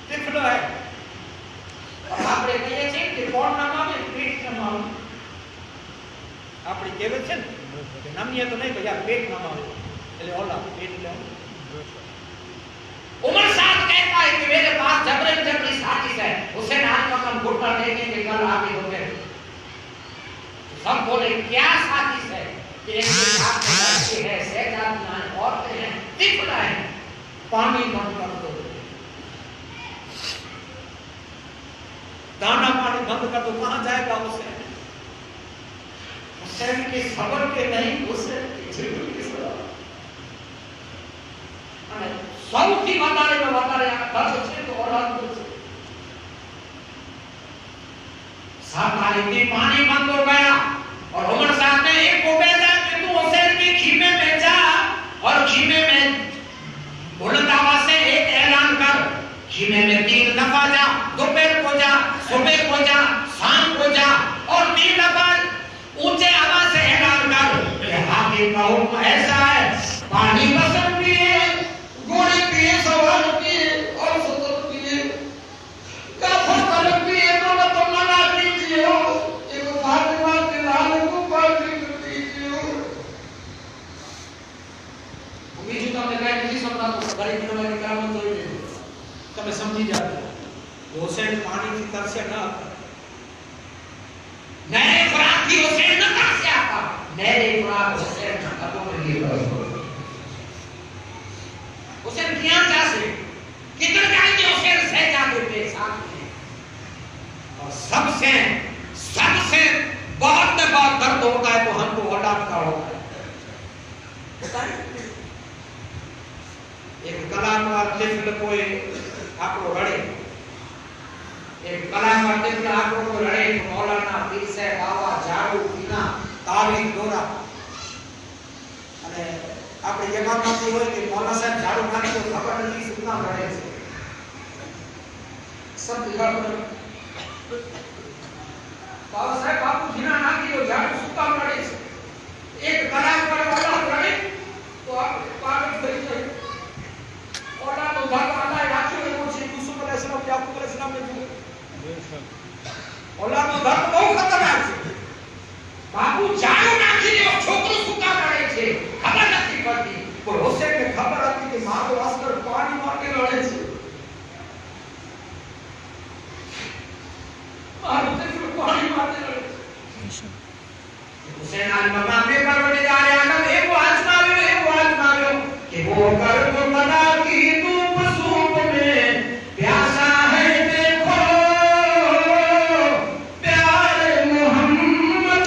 टिफलो है, और આપણે કહીએ છીએ કે કોણ નમાવે પેટ નમાવે। આપણી કહેવત છે ને કે નમીએ તો નહીં ભૈયા પેટ નમાવે, એટલે ઓલા પેટ લે। उमर साहब कहता है कि मेरे पास जबरी साजिश है। हुसैन आज मकाम घुटना देखेंगे कल आगे होंगे। सब बोले क्या साजिश है? कि एक हाथ में लड़के हैं, शहजादियां हैं, औरतें हैं, टिफला है, पानी बंद कर दो, दाना पानी बंद कर दो। कहां जाएगा हुसैन? हुसैन के सबर के नहीं, हुसैन के जिगर के सबर। સૌથી વધારે દર્દ છે તો औलाद છે। 7 तारीख में पानी बंद हो गया और उमर साहब ने एक को भेजा कि तू हुसैन के खीमे में जा और खीमे में बुलंद आवाज से एक ऐलान कर। खीमे में 3 दफा जा, दोपहर को जा, सुबह को जा, शाम को जा, और 3 दफा ऊंचे आवाज से ऐलान कर कि हाकिम का हुक्म ऐसा है, पानी बसर पिए, गोली पिए, सवाल पिए और सतर पिए, काफर तलक पिए, तो न तो मना कीजिए हो, एक फातिमा के लाल को पार्टी कर दीजिए हो। बीजू તમને કાઈ નથી સમજાતું, ગરીબ તમારી કરામત જોઈ લે, તમે સમજી જાજો। હુસૈન પાણી થી તરસે ન હતા, નરે ખુરાક થી હુસૈન ન તરસે હતા, નરે ખુરાક હુસૈન ના કદમों में लिए हुसैन क्या चाहते, किधर जाएंगे हुसैन शहजादे के साथ में। और सबसे बहुत दर्द होता है तो हमको औलाद का होता है। एक कलाकार टिफल कोई आपको रड़े, एक कलाकार टिफल आपको रड़े तो मौलाना पीर से बाबा झाड़ू पीना तारीख दोरा અને આપણે યગામાંથી હોય કે મૌલાના સાહેબ ઝાડુ નાખે તો ખબર નથી શું કામ રડે છે, सब बिगाड़ कर। बाबा साहब बापू जीना नाखी तो झाड़ू શું કામ રડે છે? એક કલાકાર વાળા રડે તો આપણે પાગલ થઈ જાય। ઓલા તો ભાગ આલા રાખ્યો એવો છે યુસુફ અલૈહિસ્સલામ યાકૂબ અલૈહિસ્સલામ ને જુઓ, ઓલા તો દર્દ બહુ ખતરનાક છે। બાપુ ઝાડુ નાખી દે છોકરો શું કામ રડે છે ખબર નથી પડતી। पर हुसैन ने खबर आती कि मां को अस्कर पानी मार के लड़े छे, मां को पानी मार के लड़े छे। हुसैन आज मकाम पे परवड़े जा रहे आदम एवो आजमाव्यो कि वो कर्ब मना की धूप सूप में प्यासा है देखो प्यारे मोहम्मद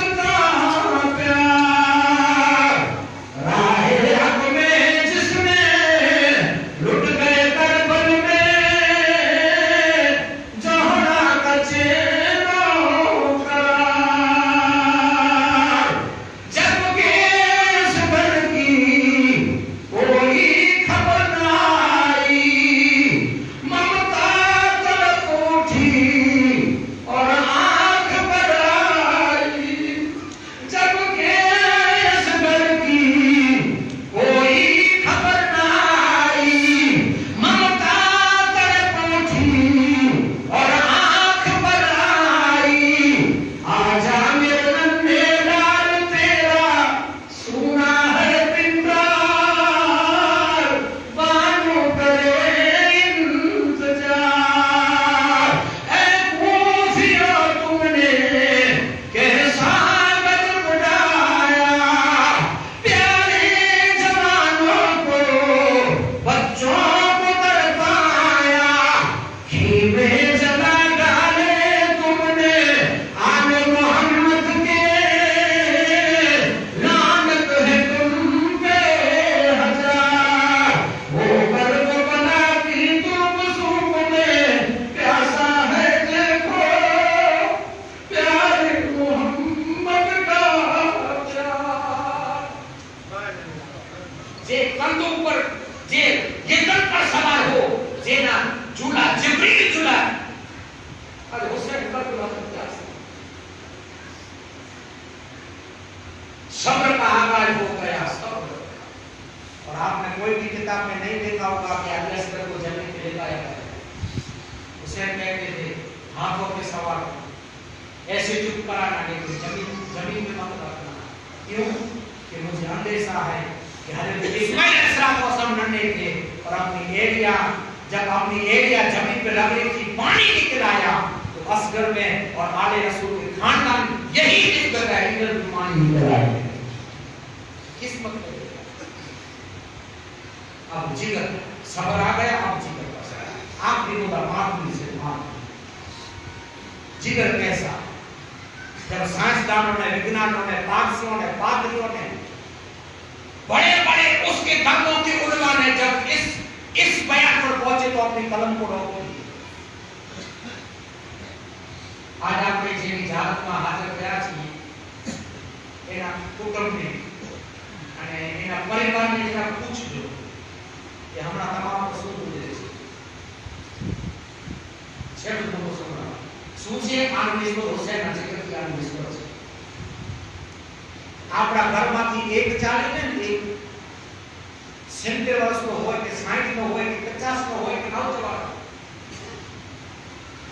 صبر کا آغاز ہو گیا، صبر۔ اور آپ نے کوئی بھی کتاب میں نہیں دیکھا ہوگا کہ ابو اسکر کو زمین پہ لے آیا ہے۔ حسین کہتے تھے ہاتھوں پہ سوار ایسے چپ کرانا، لیکن زمین پہ مت رکھنا۔ کیوں؟ کہ مجھے اندیشہ ہے کہ حضرت اسماعیل علیہ السلام ننھے تھے اور اپنی ایریا زمین پہ لگ رہی تھی، پانی نکل آیا تو اصغر میں اور آل رسول کے خاندان یہی نسبت ہے، ادھر بھی پانی نکل آیا۔ قسمت ہے۔ اب جگر صبر آ گیا، اب جگر بس آپ بھی ہوگا معقول سے معقول۔ جگر کیسا؟ جب سائنسدانوں نے، وگیانوں نے، پارسیوں نے، پادریوں نے، بڑے بڑے اس کے دموں کے علماء نے جب اس بیان پر پہنچے تو اپنی قلم کو روک دی۔ آج آپ نے جیوی حالت میں حاضر کیا چاہیے اینا کٹم نے اینا پریوار نے اینا پوچھ دو کہ ہمارا تمام کو سو دے چھڑ دو سمرا سوچے آنگلیس کو حسین ذکر کی آنگلیس کو આપણા ઘરમાંથી એક ચાલે ને એક 70 વર્ષનો હોય કે 60 નો હોય કે 50 નો હોય કે નવજવાન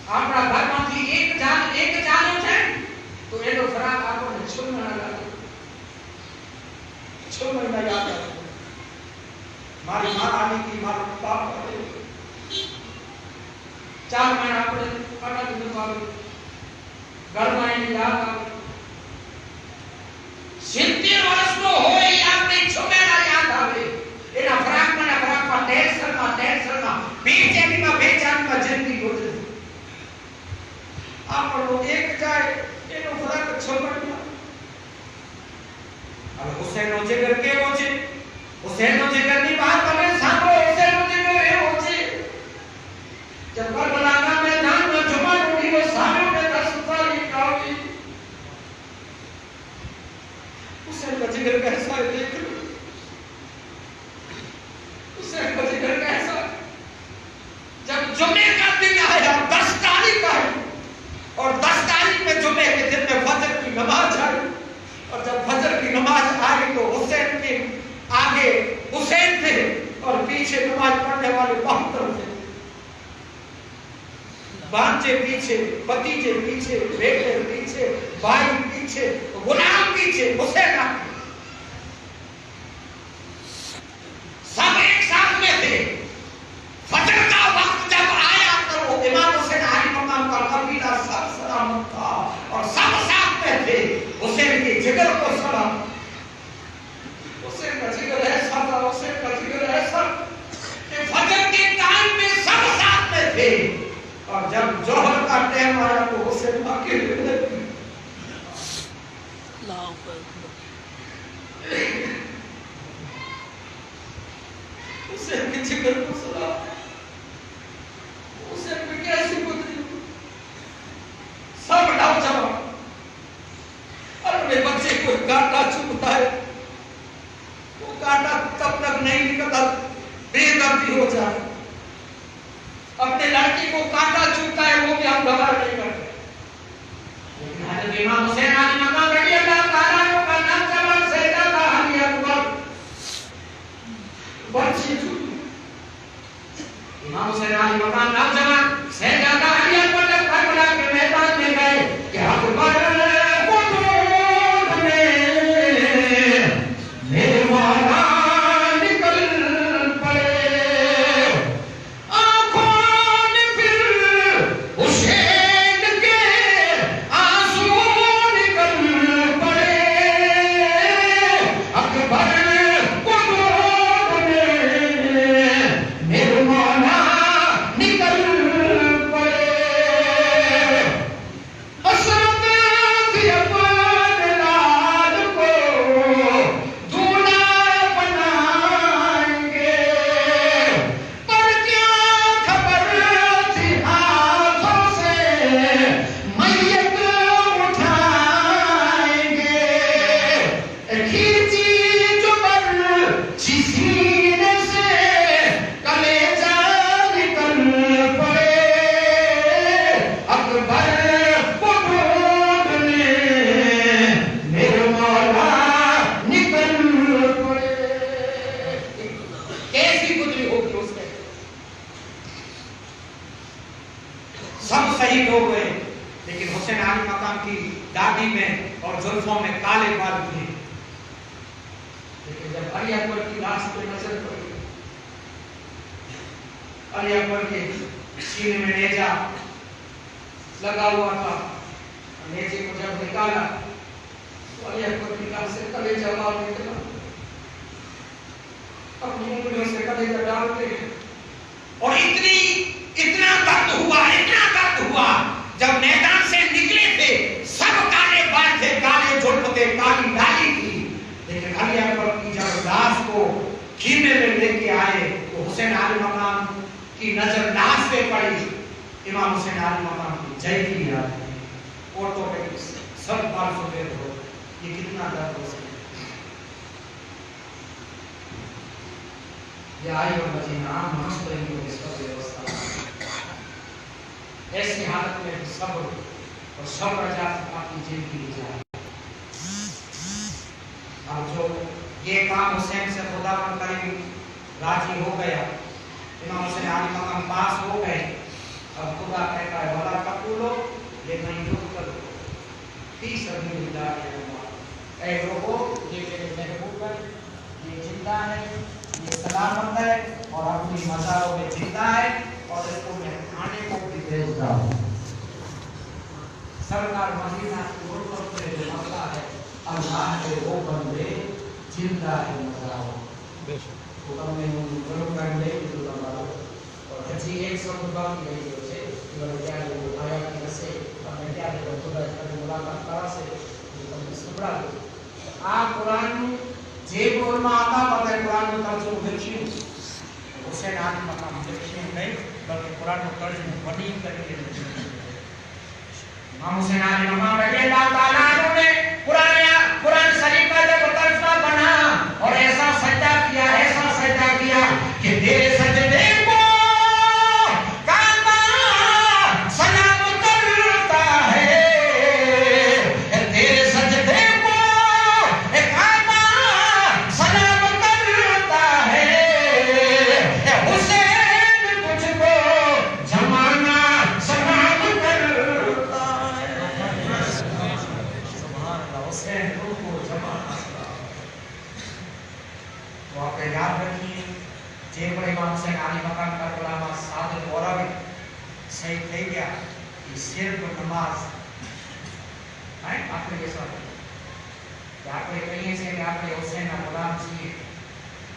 આપણા ઘરમાંથી એક ચાલે છે તો એનો ફરાક આપણને 6 મહિના લાગે 6 મહિના યાદ આવે મારી માં આની की મારો બાપ 4 મહિના આપણે કાઢા દીધું આવે ઘરમાં એની યાદ આવે 70 વર્ષનો હોય આપણે 6 મહિના યાદ આવે એના ફરાકમાં ટેન્શનમાં બેચેનીમાં જિંદગી ગુજરે આપણો એક જાય એનો ફરક 6 મહિના। હવે હુસૈનનો જીગર કેવો છે? હુસૈનનો જીગરની વાત તમે સાંભળો। હુસૈનનો જીગર એવો છે કે કરબલાના મેદાનમાં જમાન ઉડીને સામે ને 10 સાલી કાવી हुसैन का जिगर कैसा है देख लो। हुसैन का जिगर कैसा है? जब जुम्मे का दिन आया 10 तारीख का है और 10 तारीख में जुम्मे के दिन में फजर की नमाज आई और जब फजर की नमाज आई तो हुसैन के आगे हुसैन थे और पीछे नमाज पढ़ने वाले बहुतर थे। बांचे पीछे, भतीजे पीछे, बेटे पीछे, भाई पीछे, गुलाम पीछे, हुसैन आगे। सब एक साथ में थे। फजर का वक्त जब आया तो इमाम हुसैन आली मकाम का कबीला सब सलामत था और सब साथ में थे। हुसैन के जिगर को सलाम। हुसैन का जिगर ऐसा था, हुसैन का जिगर ऐसा कि फजर के टाइम में सब साथ में थे और जब जोहर का टाइम आया तो हुसैन अकेले रह गए। हुसैन के जिगर को सलाम। हुसैन पे कैसी गुजरी सब नौजवान अपने बच्चे को कांटा चुभता है, वो कांटा तब तक नहीं निकलता बेदर्दी हो जाए। अपने लड़की को कांटा चुभता है वो भी हम गवार नहीं करते। लेकिन हज़रत इमाम हुसैन अली मकाम रज़ी अल्लाह ताला अन्हु का नौजवान सैयदा अली अकबर बच्ची इमाम हुसैन अली मकाम नौजवान सैयदा अली अकबर जब करबला के मैदान में गए कि अकबर کالے بال تھے، لیکن جب علی اکبر کی لاش پہ نظر پڑی، علی اکبر کے سینے میں نیزہ لگا ہوا تھا، نیزے کو جب نکالا تو علی اکبر کی لاش سے کلیجہ باہر نکلا، اپنی انگلیوں سے کلیجہ ڈالتے ہیں، اور اتنا درد ہوا جب میدان سے نکلے تھے، سب کالے بال تھے، کالے جھلپ تھے، کالی ڈالی تھی، لیکن علی اکبر کی جب لاش کو خیمے میں لے کے آئے تو حسین علی مقام کی نظر لاش پہ پڑی، امام حسین علی مقام کی جے کی یاد ہے، آٹومیٹک سب بال سفید ہو، یہ کتنا درد ہو سکتا ہے۔ یا ایھا الذین آمنوا استعینوا بالصبر والصلاۃ، ایسی حالت میں صبر اور صبر جات اپنی زندگی گزارے۔ اب جو یہ کام حسین سے خداوند کریم راضی ہو گیا، امام حسین علی مقام پاس ہو گئے، اب خدا کہتا ہے ولا تقولوا لمن یقتل فی سبیل اللہ اموات، اے لوگوں یہ میرے محبوب ہے، یہ زندہ ہے، یہ سلامت ہے اور اپنی مزاروں میں زندہ ہے، اور اس کو میں کھانے کو بھی بھیجتا ہوں۔ سرکار مدینہ کی غربت میں جو مسئلہ ہے، اللہ کے وہ بندے زندہ ہے مزاروں بے شک وہ میں غرب کرنے کی دعا اور ہجی ایک سب باقی ہے جو سے یہ کیا ہے وہ آیا کہ سے ہمیں کیا ہے خدا کی ملاقات کرا سے ہم سبرا آپ قرآن جے علماء آتا پتہ ہے قرآن میں ترجمہ دیکھیں حسین علی مقام دیکھیں نہیں بلکہ قرآن کو ترجمہ بنی کر کے امام حسین علی مقام رضی اللہ تعالیٰ عنہ نے قرآن شریف کا جب ترجمہ بنا اور ایسا سجدہ کیا کہ تیرے سجدے کو کعبہ سلام کرتا ہے، تیرے سجدے کو کعبہ سلام کرتا ہے، حسین تجھ کو زمانہ سلام کرتا ہے۔ سبحان اللہ، حسین روح کو زمانہ تو آپ یاد رکھیے جے پر امام حسین علی مقام کربلا میں صادق ہو رہا ہے صحیح تھے گیا کہ صرف نماز ہے آپ کو یہ سوال کہ آپ کو کہیں سے کہ آپ نے حسین غلام چھیے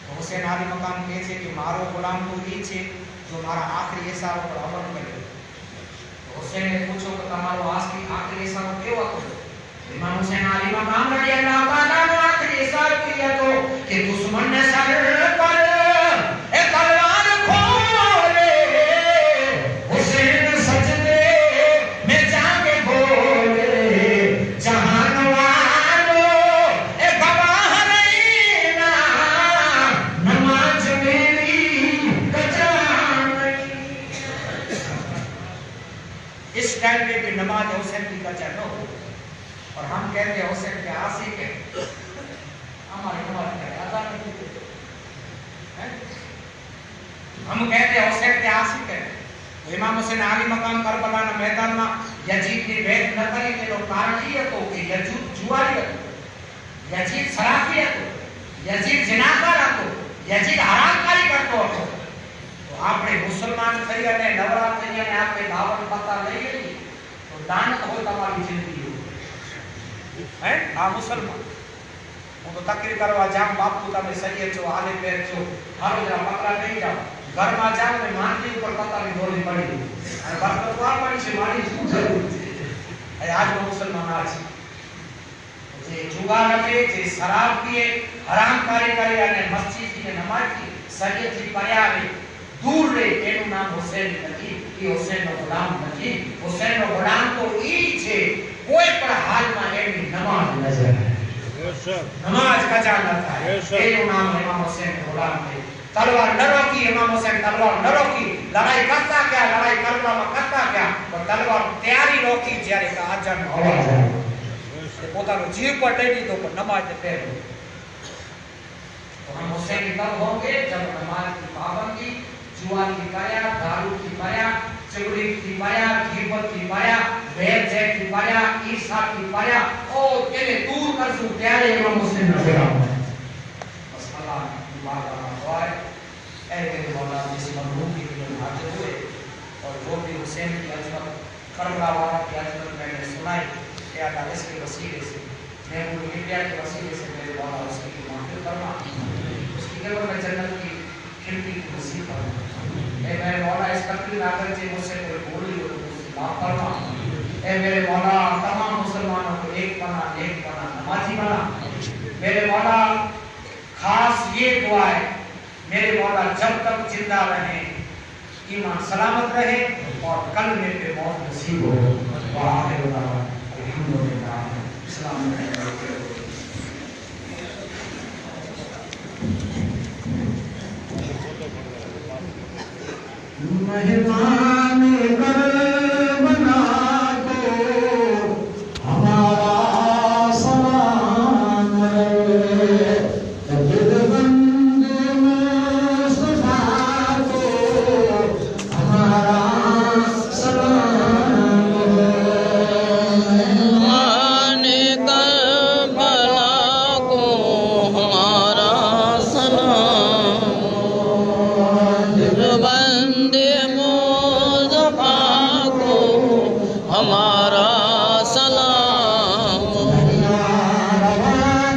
تو حسین علی مقام کہے کہ مارو غلام تو یہ چھے جو ہمارا آخری حساب پر عمل کرے تو حسین نے پوچھو کہ تمہارو آخری حساب کیوں کرو امام حسین علی مقام رضی اللہ تعالیٰ نے آخری حساب کیا تو کہ دشمن نے سر پر ایک تلوار کھولے، حسین سجدے میں جا کے بولے جہان والو اے گواہ رہینا نماز میری کجا نہیں۔ اس ٹائم پہ بھی نماز حسین کی کجا نہ ہو اور ہم کہتے ہیں حسین کے عاشق ہیں، ہماری نماز کا ادا نہیں کرتے، ہم کہتے ہیں حسین کے عاشق ہیں۔ تو امام حسین علی مقام کربلا نہ میدان میں یزید کی بیعت نہ کری کہ لوگ کارن یہ تو کہ یزید جواری ہے، یزید شرافی ہے، یزید زناکار ہے، یزید حرام کاری کرتا ہو تو آپ نے مسلمان کھڑیا نے نورات کھڑیا نے آپ نے دعوت پتہ نہیں گئی تو لعنت ہو تمہاری زندگی ہو ہے آپ مسلمان وہ تو تقریر کروا جام باپو تمہیں سید چو آلے پیر چو ہر جا پکڑا نہیں جاؤ گھر میں جاؤ میں مانتی اوپر پتہ نہیں دھولی پڑی اور برکت کو آپ پڑی سے مانی ضرور ہے آج وہ مسلمان آج جے جگا رکھے جے شراب پیے حرام کاری کرے یعنی مسجد کی نماز کی سید کی پیارے دور رہے اینو نام حسین نہیں یہ حسین غلام نہیں حسین غلام تو ای چھے کوئی پر حال میں اینی نماز نظر ہے نماز کا جانتا ہے اینو نام امام حسین غلام ہے تلوار نہ روکی امام حسین تلوار نہ روکی لڑائی کرتا کیا لڑائی کرتا میں کرتا کیا اور تلوار تیاری روکی جیارے کا آجان آواز ہے پوتا رو جیو پر ڈیڈی دو پر نماز دے پیر ہو تو ہم حسین تب ہوں گے جب نماز کی پابندی جوان کی کریا دارو کی کریا چغلی کی پایا غیبت کی پایا غیر زید کی پایا عیسیٰ کی پایا اور کہنے دور کر سو پیارے امام مسلم نہ پڑا بس اللہ کی بات آنا ہوا ہے اے میرے مولا جس مرحوم کی دن حاضر ہوئے اور جو بھی حسین کی عظمت کربلا والا کی عظمت میں نے سنائی کہ اللہ اس کے وسیلے سے میں وہ میڈیا کے وسیلے سے میرے مولا اس کی معافی کرنا اس کی قبر میں جنت کی کھڑکی کو نصیب کرنا اے میرے مولا اس تقریر آگر سے مجھ سے کوئی بولی ہو تو اس کی معاف کرنا اے میرے مولا تمام مسلمانوں کو ایک بنا نمازی بنا میرے مولا خاص یہ دعا ہے میرے مولا جب تک زندہ رہیں ایمان سلامت رہے اور کل میرے پہ موت نصیب ہو وآخر دعوانا الحمدللہ السلام علیکم مہمان کربلا کو ہمارا سلام ہے دلبند مصطفیٰ کو ہمارا سلام ہے مہمان کربلا کو ہمارا سلام دلبند مصطفیٰ کو ہمارا سلام روا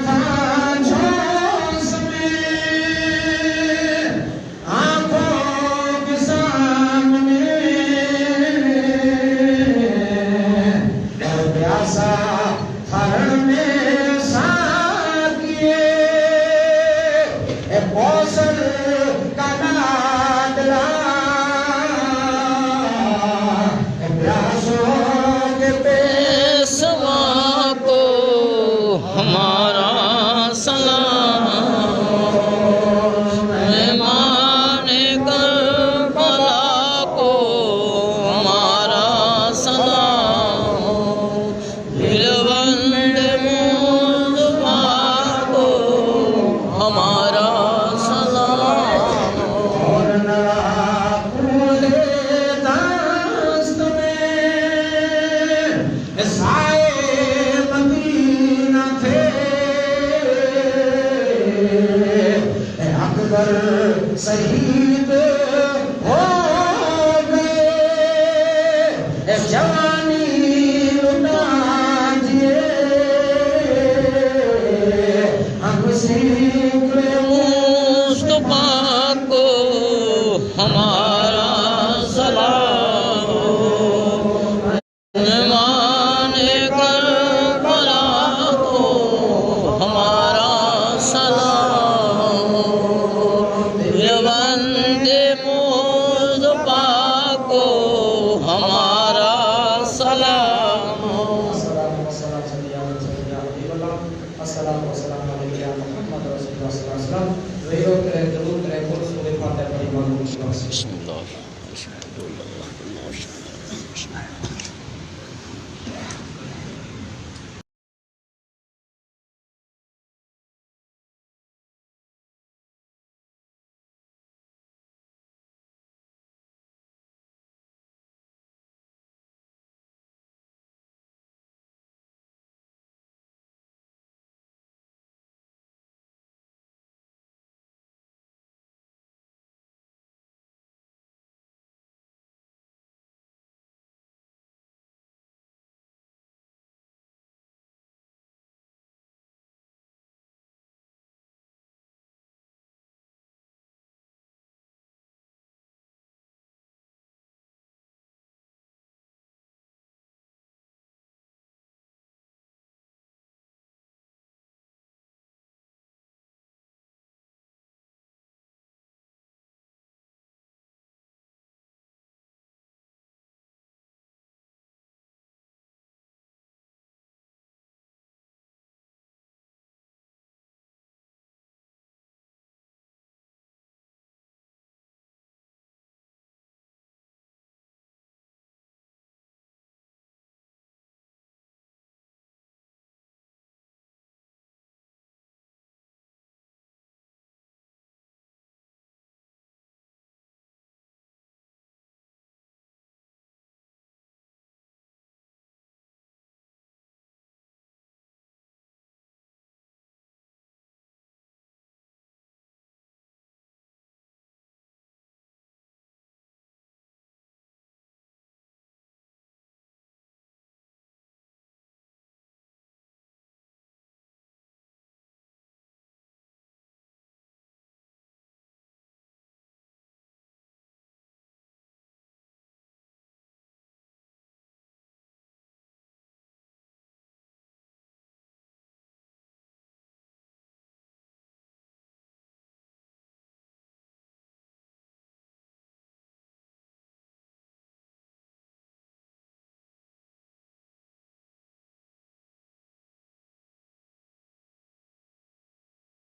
تھا جھوس میں آنکھوں کے سامنے اور پیاسا تھرن میں ساکیے کوثر کا نادلا پیاسوں کے پیشوا کو ہمارا سلام مہمان کربلا کو ہمارا سلام دلبند مصطفیٰ کو ہمارا سلام اور نراکولے دست میں سائے مدینہ تھے اکبر شہید ہو گئے جوانی لٹا دیے ہم سیکھ مصطفیٰ کو ہمارا سلام مہمان کربلا کو ہمارا سلام دلبند مصطفیٰ کو ہمارا سلام السلام علیکم محمد رسول اللہ صلی اللہ علیہ وسلم ضرور کرے قرآن سورہ فاتحہ پڑھی معلوم بسم اللہ